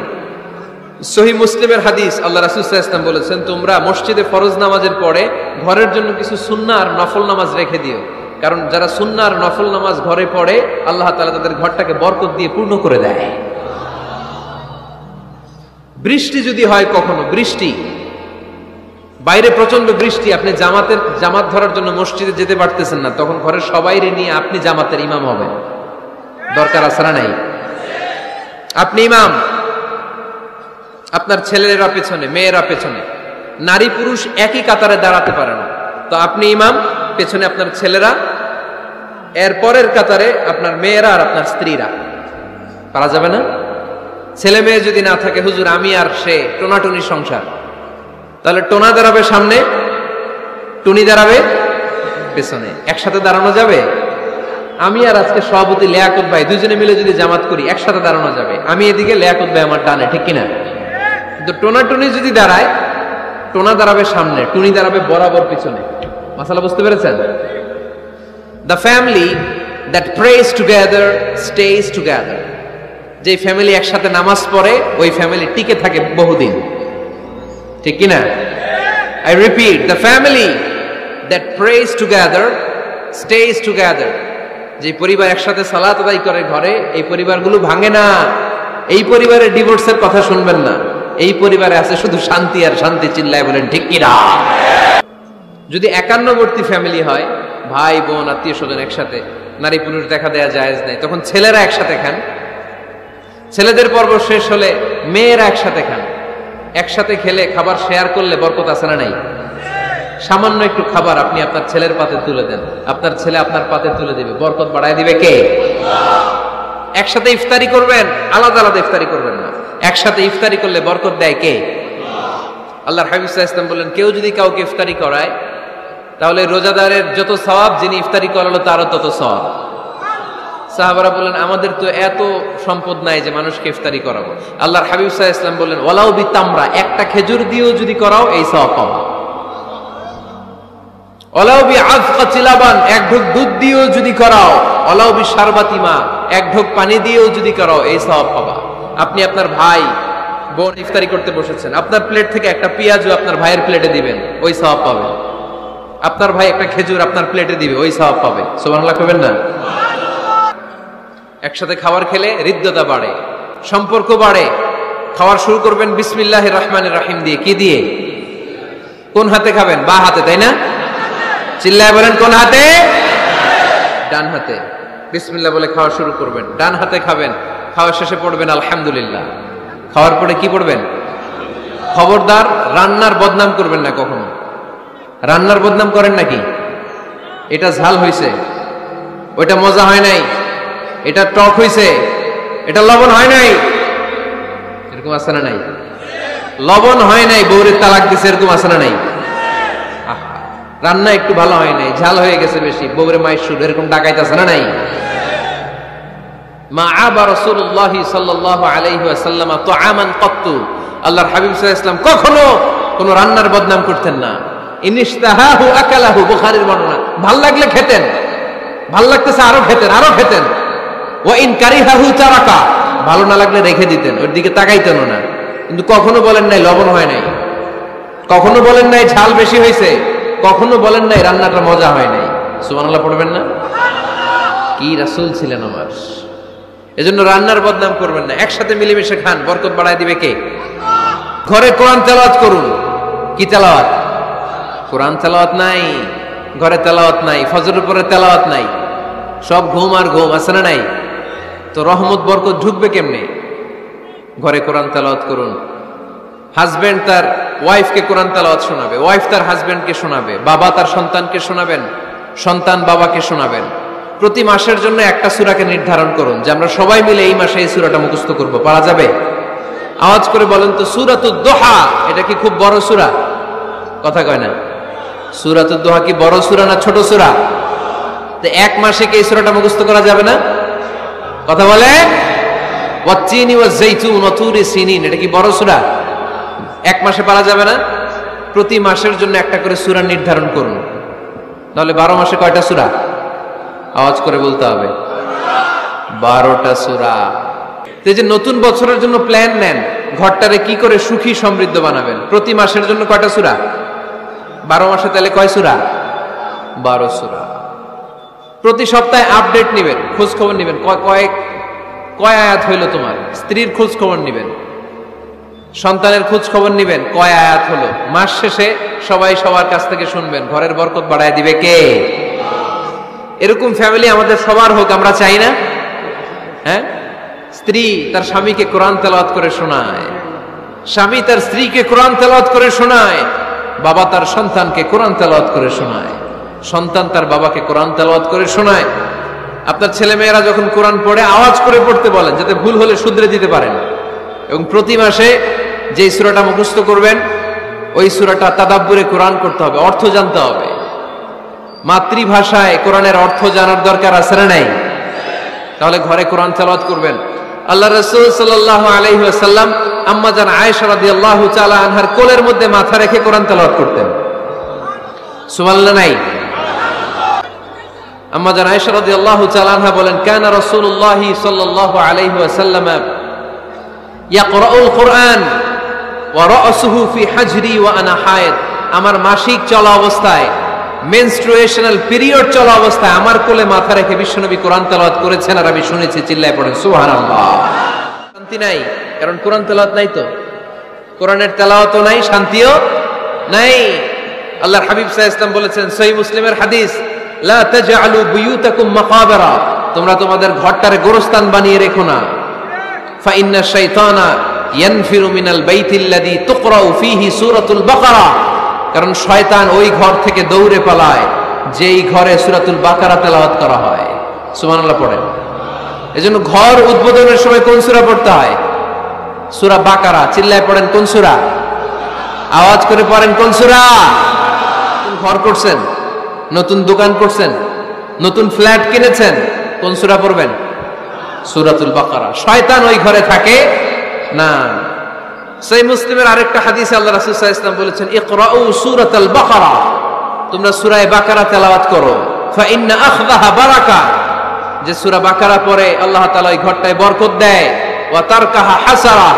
সহিহ মুসলিমের হাদিস, আল্লাহ রাসূল সাল্লাল্লাহু আলাইহি ওয়াসাল্লাম বলেছেন, তোমরা মসজিদে ফরজ নামাজের পরে ঘরের জন্য কিছু সুন্নাহ আর নফল নামাজ রেখে দিও, কারণ যারা সুন্নাহ আর নফল নামাজ ঘরে পড়ে আল্লাহ তাআলা তাদের ঘরটাকে বরকত দিয়ে পূর্ণ করে দেয়। বৃষ্টি যদি হয়, কখনো বৃষ্টি, বাইরে প্রচন্ড বৃষ্টি, আপনি জামাত ধরার জন্য মসজিদে যেতে পারতেছেন না, তখন ঘরের সবাইরে নিয়ে আপনি জামাতের ইমাম হবেন, দরকার আছে না নাই? আপনি ইমাম, আপনার ছেলেরা পেছনে, মেয়েরা পেছনে, নারী পুরুষ একই কাতারে দাঁড়াতে পারে না, তো আপনি ইমাম, পেছনে আপনার ছেলেরা, এর পরের কাতারে আপনার মেয়েরা আর আপনার স্ত্রীরা। পারা যাবে না? ছেলে মেয়ে যদি না থাকে, হুজুর আমি আর সে টোনাটুনি সংসার, তাহলে টোনা দাঁড়াবে সামনে, টুনি দাঁড়াবে পেছনে, একসাথে দাঁড়ানো যাবে? আমি আর আজকে সভাপতি লিয়াকত ভাই দুজনে মিলে যদি জামাত করি একসাথে দাঁড়ানো যাবে, আমি এদিকে, লিয়াকত ভাই আমার ডানে, ঠিক কিনা? কিন্তু টোনা টুনি যদি দাঁড়ায়, টোনা দাঁড়াবে সামনে, টুনি দাঁড়াবে বরাবর পিছনে। মাসালা বুঝতে পেরেছেন? The family that prays together stays together. যে ফ্যামিলি একসাথে নামাজ পড়ে ওই ফ্যামিলি টিকে থাকে বহুদিন, ঠিক কিনা? I repeat, the family that prays together stays together. যে পরিবার একসাথে সালাত আদায় করে ঘরে, এই পরিবারগুলো ভাঙে না। এই পরিবারে ডিভোর্সের কথা শুনবেন না, এই পরিবারে আছে শুধু শান্তি আর শান্তি। চিল্লায় বলেন ঠিক কিনা? যদি একান্নবর্তী ফ্যামিলি হয়, ভাই বোন আত্মীয় স্বজন একসাথে, নারী পুরুষ দেখা দেয়া জায়েজ নাই, তখন ছেলেরা একসাথে খান, ছেলেদের পর্ব শেষ হলে মেয়েরা একসাথে খান। একসাথে খেলে খাবার শেয়ার করলে বরকত আছে না নাই? সামান্য একটু খাবার আপনি আপনার ছেলের পাতে তুলে দেন, আপনার ছেলে আপনার পাতে তুলে দিবে, বরকত বাড়ায় দিবে কে? একসাথে ইফতারি করবেন, আলাদা আলাদা ইফতারি করবেন না, একসাথে ইফতারি করলে বরকত দেয় কে? আল্লাহর হাবিব সাল্লাল্লাহু আলাইহি ওয়াসাল্লাম বলেন, কেউ যদি কাউকে ইফতারি করায় তাহলে রোজাদারের যত সওয়াব, যিনি ইফতারি করালো তারও তত সওয়াব। সাহাবারা বলেন, আমাদের তো এত সম্পদ নাই যে মানুষকে ইফতারি করাবো। আল্লাহর হাবিব সাল্লাল্লাহু আলাইহি ওয়াসাল্লাম বলেন, ওয়ালাউ বিতামরা, একটা খেজুর দিয়েও যদি করাও এই সওয়াব পাবা। ওয়ালাউ বিআযকাতি লাবান, এক ঢোক দুধ দিয়েও যদি করাও, ওয়ালাউ বিশারবাতি মা, এক ঢোক পানি দিয়েও যদি করাও এই সওয়াব পাবা। আপনি আপনার ভাই বোন ইফতারি করতে বসেছেন, আপনার প্লেট থেকে একটা পেঁয়াজও আপনার ভাইয়ের প্লেটে দিবেন, ওই সওয়াব পাবেন। আপনার ভাই একটা খেজুর আপনার প্লেটে দিবে, ওই সওয়াব পাবে। সুবহানাল্লাহ কইবেন না? একসাথে খাবার খেলে হৃদ্যতা বাড়ে, সম্পর্ক বাড়ে। খাবার শুরু করবেন বিসমিল্লাহির রহমানির রহিম দিয়ে। কি দিয়ে? কোন হাতে খাবেন? বা হাতে, তাই না? চিল্লায় বলেন কোন হাতে? ডান হাতে। বিসমিল্লাহ বলে খাওয়া শুরু করবেন, ডান হাতে খাবেন, খাওয়া শেষে পড়বেন আলহামদুলিল্লাহ। খাওয়ার পরে কি পড়বেন? খবরদার রান্নার বদনাম করবেন না কখনো। রান্নার বদনাম করেন নাকি? এটা ঝাল হয়েছে, ওইটা মজা হয় নাই, এটা টক হয়েছে, এটা লবণ হয় নাই, এরকম আছে না নাই? লবণ হয় নাই, বউরের তালাক দিছে, এরকম আছে না নাই? রান্না একটু ভালো হয় নাই, ঝাল হয়ে গেছে বেশি, বউরে মাইশুর, এরকম ডাকাইতে আছে না নাই? মা আবা রাসূলুল্লাহ সাল্লাল্লাহু আলাইহি ওয়াসাল্লাম তুআমান ক্বাত্তু, আল্লাহর হাবিব সাল্লাল্লাহু আলাইহি ওয়াসাল্লাম কখনো কোনো রান্নার বদনাম করতেন না। ইনিশতাহাহু আকালাহু, বুখারীর বর্ণনা। ভাল লাগলে খেতেন, ভাল লাগতেছে আরো খেতেন, আরো খেতেন। ওয়া ইন কারিহাহু তারাকা, ভালো না লাগলে রেখে দিতেন, ওর দিকে তাকাইতেন না। কিন্তু কখনো বলেন নাই লবণ হয় নাই, কখনো বলেন নাই ঝাল বেশি হয়েছে, কখনো বলেন নাই রান্নাটা মজা হয় নাই। সুবহানাল্লাহ পড়বেন না? কি রাসূল ছিলেন আমার। এজন্য রান্নার বদনাম করবেন না, একসাথে মিলেমিশে খান, বরকত বাড়ায় দিবে কে? ঘরে কোরআন তেলাওয়াত করুন। কি তেলাওয়াত? কোরআন তেলাওয়াত নাই, ঘরে তেলাওয়াত নাই, ফজরের পরে তেলাওয়াত নাই, সব ঘুম আর ঘুম, আছে না নাই? তো রহমত বরকত ঢুকবে কেমনে? ঘরে কোরআন তেলাওয়াত করুন, হাজবেন্ড তার ওয়াইফকে কোরআন তেলাওয়াত শোনাবে, ওয়াইফ তার হাজবেন্ডকে শোনাবে, বাবা তার সন্তানকে শোনাবেন, সন্তান বাবাকে শোনাবেন। প্রতি মাসের জন্য একটা সূরাকে নির্ধারণ করুন যে আমরা সবাই মিলে এই মাসে এই সূরাটা মুখস্থ করব। পারা যাবে? আওয়াজ করে বলেন তো, সূরাতুদ দোহা এটা কি খুব বড় সূরা? কথা কয় না। সূরাতুদ দোহা কি বড় সূরা না ছোট সূরা? তো এক মাসে কি এই সূরাটা মুখস্থ করা যাবে না? কথা বলে। ওয়াত্তিনি ওয়াজ-যাইতুন ওয়া তুরি সিনিন, এটা কি বড় সূরা? এক মাসে পারা যাবে না? প্রতি মাসের জন্য একটা করে সূরা নির্ধারণ করুন। তাহলে 12 মাসে কয়টা সূরা? আওয়াজ করে বলতে হবে, 12টা সূরা। এই যে নতুন বছরের জন্য প্ল্যান নেন, ঘরটারে কি করে সুখী সমৃদ্ধ বানাবেন। প্রতি মাসের জন্য কয়টা সূরা? 12 মাসে তাহলে কয় সূরা? 12 সূরা। প্রতি সপ্তাহে আপডেট নেবেন, খোঁজ খবর নেবেন, কয় আয়াত হইল তোমার। স্ত্রীর খোঁজ খবর নেবেন, সন্তানের খোঁজ খবর নেবেন, কয় আয়াত হলো। মাস শেষে সবাই সবার কাছ থেকে শুনবেন, ঘরের বরকত বাড়ায় দিবে কে? এরকম ফ্যামিলি আমাদের সবার হোক, আমরা চাই না? হ্যাঁ, স্ত্রী তার স্বামীকে কোরআন তেলাওয়াত করে শোনায়, স্বামী তার স্ত্রীকে কোরআন তেলাওয়াত করে শোনায়, বাবা তার সন্তানকে কোরআন তেলাওয়াত করে শোনায়, সন্তান তার বাবাকে কোরআন তেলাওয়াত করে শোনায়। আপনার ছেলে মেয়েরা যখন কোরআন পড়ে আওয়াজ করে পড়তে বলেন, যাতে ভুল হলে শুধরে দিতে পারেন। এবং প্রতি মাসে যে সূরাটা মুখস্থ করবেন ওই সূরাটা তাদাব্বুরে কোরআন করতে হবে, অর্থ জানতে হবে। মাতৃভাষায় কোরআনের অর্থ জানার দরকার আছে না নাই? তাহলে ঘরে কোরআন তেলাওয়াত করবেন। আল্লাহ রাসূল সাল্লাল্লাহু আলাইহি ওয়াসাল্লাম আম্মা জান আয়েশা রাদিয়াল্লাহু তাআলা আনহার কোলের মধ্যে মাথা রেখে কোরআন তেলাওয়াত করতেন। সুবহানাল্লাহ নাই? আম্মা জান আয়েশা রাদিয়াল্লাহু তাআলা আনহা বলেন, কানা রাসূলুল্লাহি সাল্লাল্লাহু আলাইহি ওয়াসাল্লাম ইয়াকরাউল কুরআন ওয়া রাসুহু ফি হাজরি ওয়া আনা হায়েদ। আমার মাসিক চলা অবস্থায়, মেনস্ট্রুয়েশনাল পিরিয়ড চলা অবস্থায় আমার কোলে মাথা রেখে বিশ্বনবী কোরআন তেলাওয়াত করেছেন, আর আমি শুনেছি। চিল্লায় পড়েন সুবহানাল্লাহ। শান্তি নাই, কারণ কোরআন তেলাওয়াত নাই। তো কোরআনের তেলাওয়াতও নাই, শান্তিও নাই। আল্লাহর হাবিব সাল্লাল্লাহু আলাইহি ওয়াসাল্লাম বলেছেন, সহিহ মুসলিমের হাদিস, লা তাজআলু বুয়ুতাকুম মাকাবিরা, তোমরা তোমাদের ঘরটারে গোরস্থান বানিয়ে রেখো না। ফা ইন্না শাইতানা ইয়ানফিরু মিনাল বাইতিল্লাযী তুকরাউ ফীহি সূরাতুল বাকারা, কারণ শয়তান ওই ঘর থেকে দৌড়ে পালায় যেই ঘরে সূরাতুল বাকারা তেলাওয়াত করা হয়। সুবহানাল্লাহ পড়েন। এজন্য ঘর উদ্বোধনের সময় কোন সূরা পড়তে হয়? সূরা বাকারা। চিল্লায় পড়েন কোন সূরা? আওয়াজ করে পড়েন কোন সূরা? ঘর করছেন, নতুন দোকান করছেন, নতুন ফ্ল্যাট কিনেছেন, কোন সূরা পড়বেন? সূরাতুল বাকারা। শয়তান ওই ঘরে থাকে না। সহিহ মুসলিমের আরেকটা হাদিসে আল্লাহ রাসূল সাল্লাল্লাহু আলাইহি ওয়াসাল্লাম বলেছেন, ইকরাউ সূরাতাল বাকারা, তোমরা সূরা বাকারা তেলাওয়াত করো। ফা ইন্না আখযাহা বারাকা, যে সূরা বাকারা পড়ে আল্লাহ তাআলা ওই ঘরটায় বরকত দেয়। ওয়া তারকাহা হাসারা,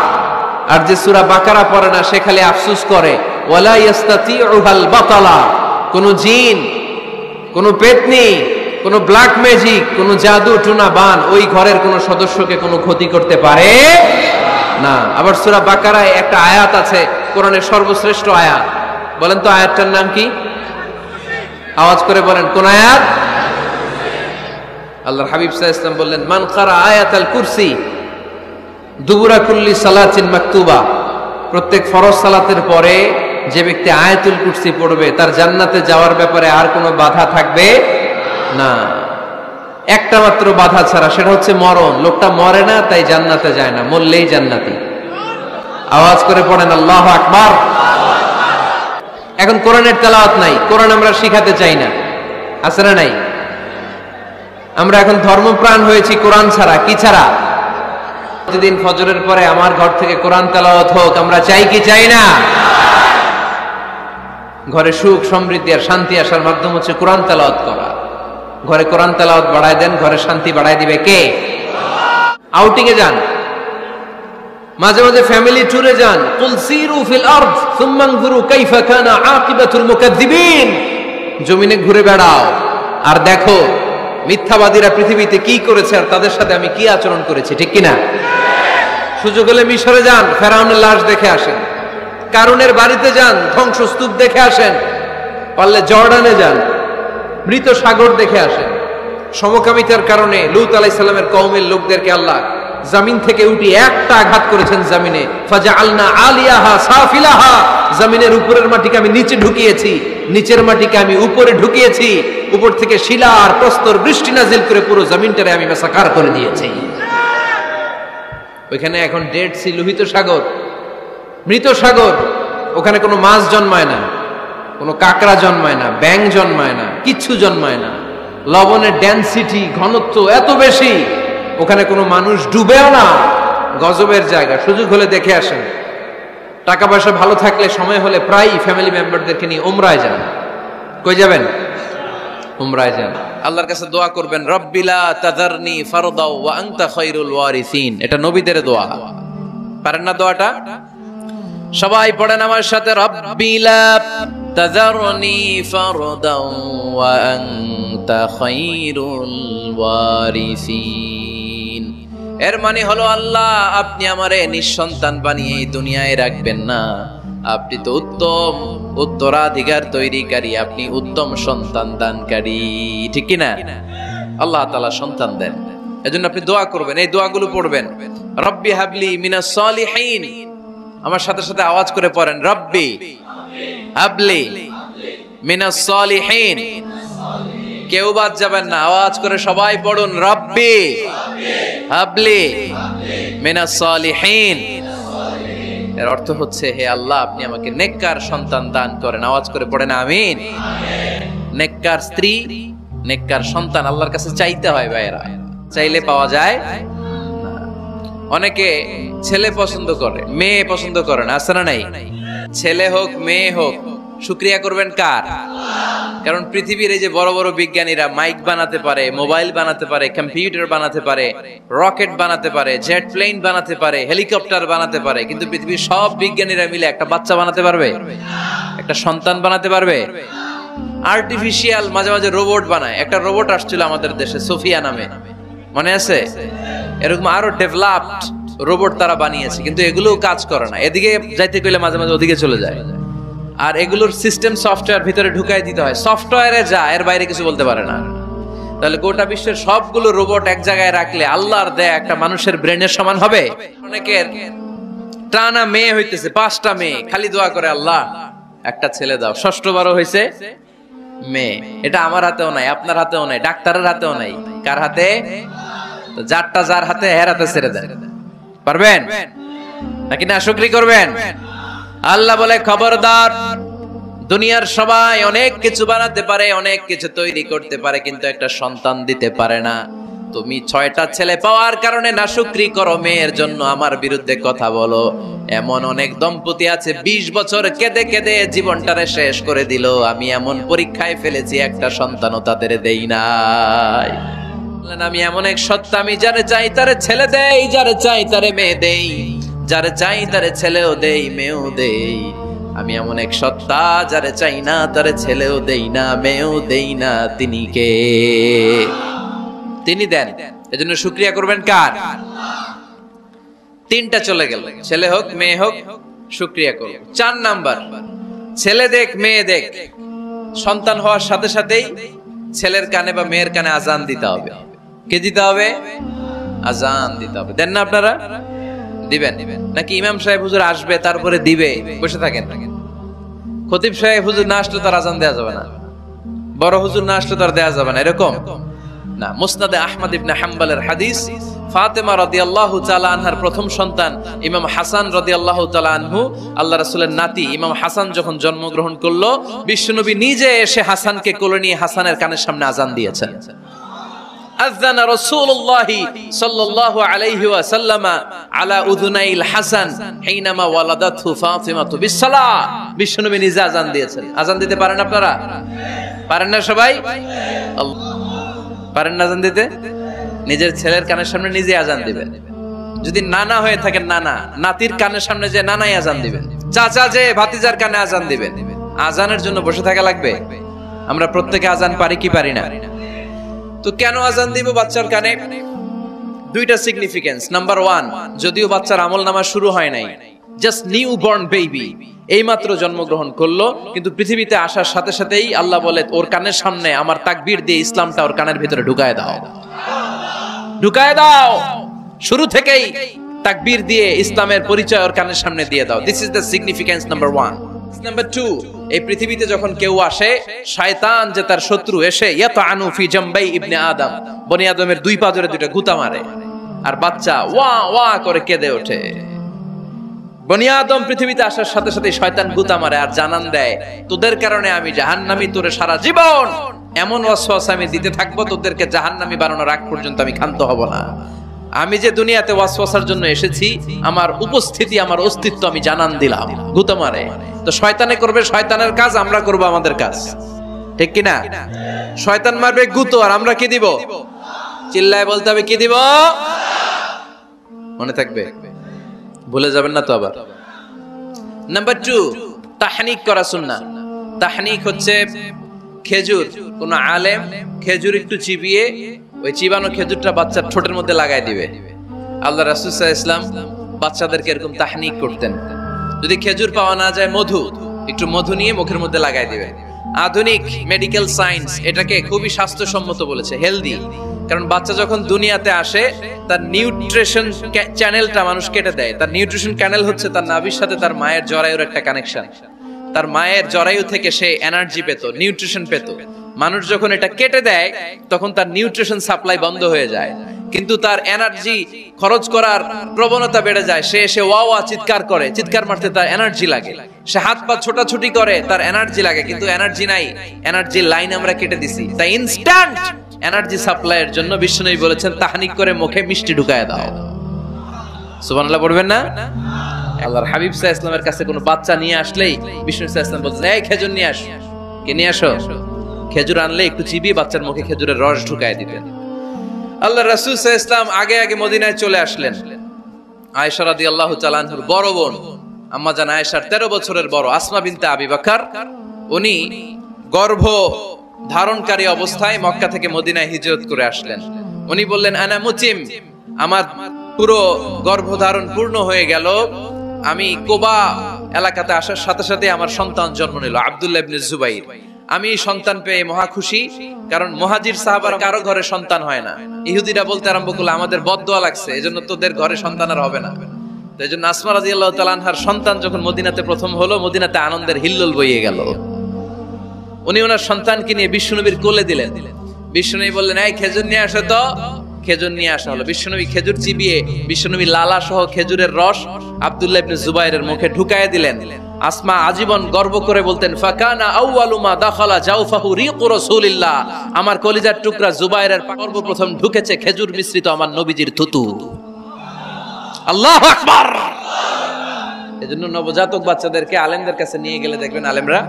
আর যে সূরা বাকারা পড়ে না সে খালি আফসোস করে। ওয়ালা ইস্তাতিউহাল বাতালা, কোন জিন, কোন পেতনি, কোন ব্ল্যাক ম্যাজিক, কোন জাদু টুনা বান ওই ঘরের কোন সদস্যকে কোনো ক্ষতি করতে পারে না। আবার সূরা বাকারায় একটা আয়াত আছে, কোরআনের সর্বশ্রেষ্ঠ আয়াত। বলেন তো আয়াতটার নাম কি? আওয়াজ করে বলেন কোন আয়াত? আল্লাহর হাবিব সাল্লাল্লাহু আলাইহি ওয়াসাল্লাম বললেন, মান ক্বারা আয়াতাল কুরসি দুবুরা কুল্লি সালাতিন মাকতুবা, প্রত্যেক ফরজ সালাতের পরে যে ব্যক্তি আয়াতুল কুরসি পড়বে তার জান্নাতে যাওয়ার ব্যাপারে আর কোনো বাধা থাকবে না। একটা মাত্র বাধা ছাড়া, সেটা হচ্ছে মরণ। লোকটা মরে না তাই জান্নাতে যায় না, মরলেই জান্নাতি। আওয়াজ করে পড়েন আল্লাহু আকবার। এখন কোরআনের তেলাওয়াত নাই, কোরআন আমরা শিখাতে চাই না, আছে না নাই? আমরা এখন ধর্মপ্রাণ হয়েছি কোরআন ছাড়া। কি ছাড়া? প্রতিদিন ফজরের পরে আমার ঘর থেকে কোরআন তেলাওয়াত হোক, আমরা চাই কি চাই না? ঘরে সুখ সমৃদ্ধি আর শান্তি আসার মাধ্যম হচ্ছে কোরআন তেলাওয়াত করা। ঘরে কোরআন তেলাওয়াত বাড়ায় দেন, ঘরে শান্তি বাড়ায় দিবে কে? আউটিং এ যান, মাঝে মাঝে ফ্যামিলি ট্যুরে যান। কুল সিরু ফিল আরদ সুম্মা আনজুরু কাইফা কানা আকিবাতুল মুকাজ্জিবিন, জমিনে ঘুরে বেড়াও আর দেখো মিথ্যাবাদীরা পৃথিবীতে কি করেছে আর তাদের সাথে আমি কি আচরণ করেছি। ঠিক কিনা? সুযোগ হলে মিশরে যান, ফেরাউনের লাশ দেখে আসেন। কারুনের বাড়িতে যান, ধ্বংসস্তূপ দেখে আসেন। পারলে জর্ডানে যান, মৃত সাগর দেখে আসেন। সমকামিতার কারণে লূত আলাইহিস সালামের কওমের লোকদেরকে আল্লাহ জমিন থেকে উঠে একটা আঘাত করেছেন জমিনে, ফাজআলনা আলিয়াহা সাফিলাহা, জমিনের উপরের মাটিকে আমি নিচে ঢুকিয়েছি, নিচের মাটিকে আমি উপরে ঢুকিয়েছি, উপর থেকে শিলা আর প্রস্তর বৃষ্টি নাজিল করে পুরো জমিনটারে আমি মেসাকার করে দিয়েছি। ওইখানে এখন ডেড সি, লোহিত সাগর, মৃত সাগর, ওখানে কোনো মাছ জন্মায় না, কোনো কাঁকড়া জন্মায় না, ব্যাঙ জন্মায় না, কিচ্ছু জন্মায় না। লবণের ডেনসিটি, ঘনত্ব এত বেশি, ওখানে কোনো মানুষ ডুবেও না। গজবের জায়গা, সুযোগ হলে দেখে আসেন। টাকা পয়সা ভালো থাকলে সময় হলে প্রায় ফ্যামিলি মেম্বারদেরকে নিয়ে উমরায় যান। কই যাবেন? উমরায় যান। আল্লাহর কাছে দোয়া করবেন, রব্বিলা তাযারনি ফারদাও ওয়া আনতা খায়রুল ওয়ারিসিন। এটা নবীদের দোয়া, পারেন না দোয়াটা? সবাই পড়েন আমার সাথে, রব্বিলা তাযারনি ফারদাও ওয়া আনতা খায়রুল ওয়ারিসিন। এর মানে হলো, আল্লাহ আপনি আমারে নিঃসন্তান বানিয়ে এই দুনিয়ায় রাখবেন না, আপনি তো উত্তম উত্তরাধিকার তৈরিকারী, আপনি উত্তম সন্তান দানকারী, ঠিক কি না? আল্লাহ তাআলা সন্তান দেন, এজন্য আপনি দোয়া করবেন, এই দোয়াগুলো পড়বেন। রব্বি হাবলি মিনাস সালিহিন, আমার সাথে সাথে আওয়াজ করে পড়েন, রব্বি হাবলি মিনাস সালিহিন। কেউ বাদ যাবেন না, আওয়াজ করে সবাই পড়ুন, রব্বি হাবলি মিনাস সালিহিন। এর অর্থ হচ্ছে, হে আল্লাহ আপনি আমাকে নেককার সন্তান দান করেন। আওয়াজ করে পড়েন আমিন। নেককার স্ত্রী, নেককার সন্তান আল্লাহর কাছে চাইতে হয় ভাইয়েরা, চাইলে পাওয়া যায় না। অনেকে ছেলে পছন্দ করে, মেয়ে পছন্দ করে না, আছে না নাই? ছেলে হোক মেয়ে হোক, শুকরিয়া করবেন কার? কারণ পৃথিবীর এই যে বড় বড় বিজ্ঞানীরা মাইক বানাতে পারে, মোবাইল বানাতে পারে, কম্পিউটার বানাতে পারে, রকেট বানাতে পারে, জেট প্লেন বানাতে পারে, হেলিকপ্টার বানাতে পারে, কিন্তু পৃথিবীর সব বিজ্ঞানীরা মিলে একটা বাচ্চা বানাতে পারবে? একটা সন্তান বানাতে পারবে? আর্টিফিশিয়াল মাঝে মাঝে রোবট বানায়। একটা রোবট আসছিল আমাদের দেশে, সোফিয়া নামে, মনে আছে? এরকম আরো ডেভেলপড রোবট তারা বানিয়েছে, কিন্তু এগুলোও কাজ করে না। এদিকে যাইতে গেলে মাঝে মাঝে ওদিকে চলে যায়। আর এগুলোর সিস্টেম সফটওয়্যার ভিতরে ঢুকাই দিতে হয়, সফটওয়্যারে যা, এর বাইরে কিছু বলতে পারে না। তাহলে গোটা বিশ্বের সবগুলো রোবট এক জায়গায় রাখলে আল্লাহর দেয়া একটা মানুষের ব্রেনের সমান হবে? অনেকের টানা মেয়ে হইতেছে, 5টা মেয়ে, খালি দোয়া করে, আল্লাহ একটা ছেলে দাও। 6ঠবারও হয়েছে মেয়ে। এটা আমার হাতেও নাই, আপনার হাতেও নাই, ডাক্তারের হাতেও নাই। কার হাতে? যারটা যার হাতে, হের হাতে ছেড়ে দেন। পারবেন নাকি না শুকরি করবেন? আল্লাহ বলে, খবরদার, দুনিয়ার সবাই অনেক কিছু বানাতে পারে, অনেক কিছু তৈরি করতে পারে, কিন্তু একটা সন্তান দিতে পারে না। তুমি 6টা ছেলে পাওয়ার কারণে নাশুকরি করো, মেয়ের জন্য আমার বিরুদ্ধে কথা বলো। এমন অনেক দম্পতি আছে 20 বছর কেঁদে কেঁদে জীবনটারে শেষ করে দিল। আমি এমন পরীক্ষায় ফেলেছি, একটা সন্তানও তাদের দেই নাই। আমি এমন এক সত্তা, আমি যারে চাই তারে ছেলে দেই, যারে চাই তারে মেয়ে দেই, যারে চাই তারে ছেলেও দেই, মেয়েও দেই। আমি এমন এক সত্তা, যারে চাই না তারে ছেলেও দেই না, মেয়েও দেই না। তিনি কে? তিনি দেন। এজন্য শুকরিয়া করবেন কার? 3টা চলে গেল, ছেলে হোক মেয়ে হোক, শুকরিয়া করুন। 4 নাম্বার, ছেলে দেখ মেয়ে দেখ, সন্তান হওয়ার সাথে সাথেই ছেলের কানে বা মেয়ের কানে আজান দিতে হবে। কে দিতে হবে? আজান দিতে হবে। দেন না আপনারা? দিবেন নাকি ইমাম সাহেব হুজুর আসবে তারপরে দিবে, বসে থাকেন? খতিব সাহেব হুজুর না আসলে তার আজান দেয়া যাবে না, বড় হুজুর না আসলে তার দেয়া যাবে না, এরকম না। মুসনাদে আহমদ ইবনে হাম্বলের হাদিস, ফাতেমা রাদিয়াল্লাহু তাআলা আনহার প্রথম সন্তান ইমাম হাসান রাদিয়াল্লাহু তাআলা আনহু, আল্লাহ রাসূলের নাতি ইমাম হাসান যখন জন্মগ্রহণ করলো, বিশ্বনবী নিজে এসে হাসানকে কোলে নিয়ে হাসানের কানের সামনে আজান দিয়েছেন। আযানা রাসূলুল্লাহ সাল্লাল্লাহু আলাইহি ওয়াসাল্লাম আলা উযুনাইল হাসান হিনামা ওয়ালাদাতহু ফাতিমাতু বিসসালাহ। বিশ্বনবী নিজে আজান দিয়েছেন। আজান দিতে পারেন আপনারা? পারেন না সবাই? পারেন না আজান দিতে? নিজের ছেলের কানের সামনে নিজে আজান দিবেন। যদি নানা হয়ে থাকেন, নানা নাতির কানের সামনে যে নানাই আজান দিবেন, চাচা যে ভাতিজার কানে আজান দিবেন। আজানের জন্য বসে থাকা লাগবে? আমরা প্রত্যেকে আজান পারি কি পারি না? তো কেন আজান দিব বাচ্চার কানে? 2টা সিগনিফিকেন্স। নাম্বার 1, যদিও বাচ্চার আমলনামা শুরু হয় নাই, জাস্ট নিউ বর্ন বেবি, এইমাত্র জন্মগ্রহণ করলো, কিন্তু পৃথিবীতে আসার সাথে সাথেই আল্লাহ বলে, ওর কানের সামনে আমার তাকবীর দিয়ে ইসলামটা ওর কানের ভিতরে ঢুকায় দাও, ঢুকায় দাও। শুরু থেকেই তাকবীর দিয়ে ইসলামের পরিচয় ওর কানের সামনে দিয়ে দাও। This is the significance number 1। Number 2, এই পৃথিবীতে যখন কেউ আসে, শয়তান যে তার শত্রু, এসে ইয়াতানু ফি জামবাই ইবনে আদম, বনি আদমের দুই পা ধরে দুইটা গুতা মারে, আর বাচ্চা ওয়া ওয়া করে কেঁদে ওঠে। বনি আদম পৃথিবীতে আসার সাথে সাথে শয়তান গুতা মারে আর জানান দেয়, তোদের কারণে আমি জাহান্নামী, তোরে সারা জীবন এমন ওয়াসওয়াসা আমি দিতে থাকবো, তোদেরকে জাহান্নামী বানানোর আগ পর্যন্ত আমি ক্ষান্ত হব না। আমি যে দুনিয়াতে ওয়াসওয়াসার জন্য এসেছি, আমার উপস্থিতি, আমার অস্তিত্ব আমি জানান দিলাম। গুতা মারে। তো শয়তানে করবে শয়তানের কাজ, আমরা করব আমাদের কাজ, ঠিক কি না? শয়তান মারবে গুতো, আর আমরা কি দিব? চিল্লায় বলতে হবে, কি দিব? মনে থাকবে, ভুলে যাবেন না তো আবার। নাম্বার 2, তাহনিক করা সুন্নাহ। তাহনিক হচ্ছে খেজুর, কোন আলেম খেজুর একটু চিবিয়ে ওই চিবানো খেজুরটা বাচ্চার ঠোঁটের মধ্যে লাগাই দিবে। আল্লাহ রাসূল সাল্লাল্লাহু আলাইহি ওয়াসাল্লাম বাচ্চাদেরকে এরকম তাহনিক করতেন। যদি খেজুর পাওয়া না যায়, একটু মধু নিয়ে মুখের মধ্যে লাগাই দিবে। আধুনিক মেডিকেল সায়েন্স এটাকে খুবই স্বাস্থ্যসম্মত বলেছে, হেলদি। কারণ বাচ্চা যখন দুনিয়াতে আসে, তার নিউট্রিশন চ্যানেলটা মানুষ কেটে দেয়। তার নিউট্রিশন চ্যানেল হচ্ছে তার নাভির সাথে তার মায়ের জরায়ুর একটা কানেকশন। তার মায়ের জরায়ু থেকে সে এনার্জি পেত, নিউট্রিশন পেত। মানুষ যখন এটা কেটে দেয়, তখন তার নিউট্রিশন সাপ্লাই বন্ধ হয়ে যায়, কিন্তু তার এনার্জি খরচ করার প্রবণতা বেড়ে যায়। সে এসে ওয়া ওয়া চিৎকার করে, চিৎকার মারতে তার এনার্জি লাগে। সে হাত পা ছোটাছুটি করে, তার এনার্জি লাগে, কিন্তু এনার্জি নাই, এনার্জি লাইন আমরা কেটে দিছি। তাই ইনস্ট্যান্ট এনার্জি সাপ্লাইয়ের জন্য বিশ্বনবী বলেছেন, তাহনিক করে মুখে মিষ্টি ঢুকায় দাও। সুবহানাল্লাহ পড়বেন না? আল্লাহর হাবিব সাল্লাল্লাহু আলাইহি ওয়াসাল্লামের কাছে কোনো বাচ্চা নিয়ে আসলেই বিষ্ণু সাল্লাল্লাহু আলাইহি ওয়াসাল্লাম বলতেন, এই খেজুর নিয়ে আস। কে নিয়ে আসো? খেজুর আনলে একটু চিবিয়ে বাচ্চার মুখে খেজুরের রস ঢুকায় দিতেন। আল্লাহ রাসূল সাল্লাল্লাহু আলাইহি ওয়াসাল্লাম আগে আগে মদিনায় চলে আসলেন। আয়েশা রাদিয়াল্লাহু তাআলা আনহার বড় বোন, আম্মা জান আয়েশার 13 বছরের বড়, আসমা বিনতে আবি বকর, উনি গর্ভ ধারণকারী অবস্থায় মক্কা থেকে মদিনায় হিজরত করে আসলেন। উনি বললেন, আনা মুতিম, আমার পুরো গর্ভধারণ পূর্ণ হয়ে গেল। আমি কোবা এলাকাতে আসার সাথে সাথে আমার সন্তান জন্ম নিল, আব্দুল্লাহ ইবনে জুবাইর। আমি সন্তান পেয়ে মহা খুশি, কারণ মুহাজির সাহাবার কারো ঘরে সন্তান হয় না। ইহুদিরা বলতে আরম্ভ করলো, আমাদের বদদোয়া লাগছে, এজন্য তোদের ঘরে সন্তান আর হবে না। তো এজন্য আসমা রাদিয়াল্লাহু তাআলা আনহার সন্তান যখন মদিনাতে প্রথম হলো, মদিনাতে আনন্দের হিল্লোল বইয়ে গেল। উনি ওনার সন্তানকে নিয়ে বিশ্বনবীর কোলে দিলেন। বিশ্বনবী বললেন, এই খেজুর নিয়ে আসো তো। খেজুর নিয়ে আসা হলো। বিশ্বনবী খেজুর চিবিয়ে বিশ্বনবী লালা সহ খেজুরের রস আব্দুল্লাহ ইবনে জুবাইরের মুখে ঢুকায় দিলেন। আসমা আজীবন গর্ব করে বলতেন, ফাকানা আউয়ালু মা দাখালা জাওফাহু রিকু রাসূলিল্লাহ, আমার কলিজার টুকরা জুবাইরের সর্বপ্রথম ঢুকেছে খেজুর মিশ্রিত আমার নবীজির থুতু। আল্লাহু আকবার। এজন্য নবজাতক বাচ্চাদেরকে আলেমদের কাছে নিয়ে গেলে দেখবেন আলেমরা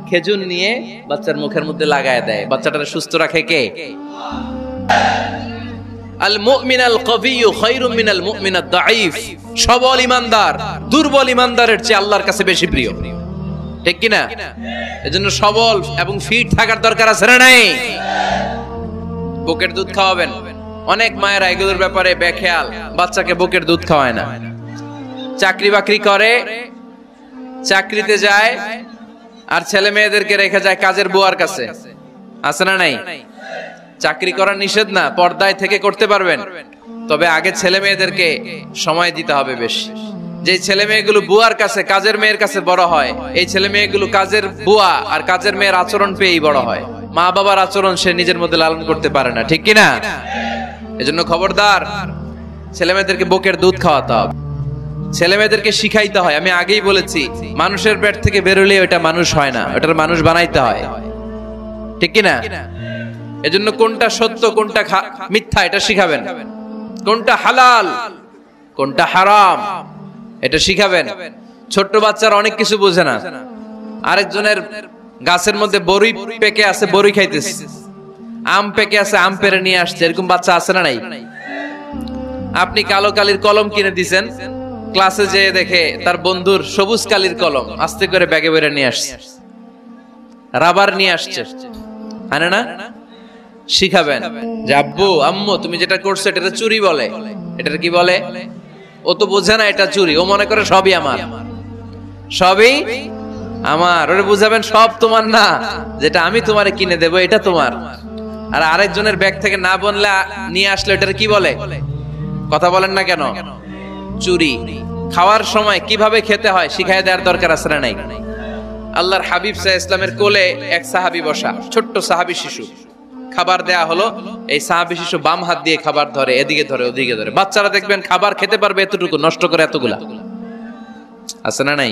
খেজুর নিয়ে বাচ্চার মুখের মধ্যে লাগায় দেয়। বাচ্চাটাকে সুস্থ রাখে কে? আল মুমিনাল কবিয়্যু খায়রুম মিনাল মুমিনাদ দাঈফ। সবল ঈমানদার দুর্বল ঈমানদারের চেয়ে আল্লাহর কাছে বেশি প্রিয়, ঠিক কি না? এজন্য সবল এবং ফিট থাকার দরকার আছে না নাই? বুকের দুধ খাওয়াবেন। অনেক মায়েরা এগুলোর ব্যাপারে বেখেয়াল, বাচ্চাকে বুকের দুধ খাওয়ায় না। চাকরি বাকরি করে, চাকরিতে যায়, আর ছেলে মেয়েদেরকে রেখে যায় কাজের বুয়ার কাছে, আছে না নাই? চাকরি করা নিষেধ না, পর্দায় থেকে করতে পারবেন, তবে আগে ছেলে মেয়েদেরকে সময় দিতে হবে বেশি। যে ছেলে মেয়েগুলো বুয়ার কাছে, কাজের মেয়ের কাছে বড় হয়, এই ছেলে মেয়েগুলো কাজের বুয়া আর কাজের মেয়ের আচরণ পেয়েই বড় হয়। মা বাবার আচরণ সে নিজের মধ্যে লালন করতে পারে না, ঠিক কিনা? এজন্য খবরদার, ছেলে মেয়েদেরকে বুকের দুধ খাওয়াতে হবে, ছেলে মেয়েদেরকে শিখাইতে হয়। আমি আগেই বলেছি, মানুষের পেট থেকে বেরোলে ওটা মানুষ হয় না, ওটার মানুষ বানাইতে হয়, ঠিক কিনা? এজন্য কোনটা সত্য কোনটা মিথ্যা এটা শিখাবেন, কোনটা হালাল কোনটা হারাম এটা শিখাবেন। ছোট্ট বাচ্চারা অনেক কিছু বোঝে না। আরেকজনের গাছের মধ্যে বড়ি পেকে আছে, বড়ি খাইতেছে, আম পেকে আছে, আম পেরে নিয়ে আসছে, এরকম বাচ্চা আছে না নাই? আপনি কালো কালির কলম কিনে দিয়েছেন, ক্লাসে যেয়ে দেখে তার বন্ধুর সবুজ কালির কলম আস্তে করে ব্যাগে বেরে নিয়ে আসছে, রাবার নিয়ে আসছে, আনে না? শিখাবেন যে আব্বু আম্মু তুমি যেটা করছো এটা চুরি বলে, এটা কি বলে? ও তো বোঝে না এটা চুরি, ও মনে করে সবই আমার, সবই আমার। ওরে বুঝাবেন সব তোমার না, যেটা আমি তোমারে কিনে দেবো এটা তোমার। আর আরেকজনের ব্যাগ থেকে না বনলে নিয়ে আসলে এটা কি বলে? কথা বলেন না কেন? চুরি। খাওয়ার সময় কিভাবে খেতে হয় শিখাই দেওয়ার দরকার আছে না নাই? আল্লাহর হাবিব সাল্লাল্লাহু আলাইহি ওয়াসাল্লামের কোলে এক সাহাবী বসা, ছোট্ট সাহাবী শিশু। খাবার দেয়া হলো, এই সাহাবী শিশু বাম হাত দিয়ে খাবার ধরে, এদিকে ধরে ওদিকে ধরে। বাচ্চারা দেখবেন খাবার খেতে পারবে এতটুকু, নষ্ট করে এতগুলা, আছে না নাই?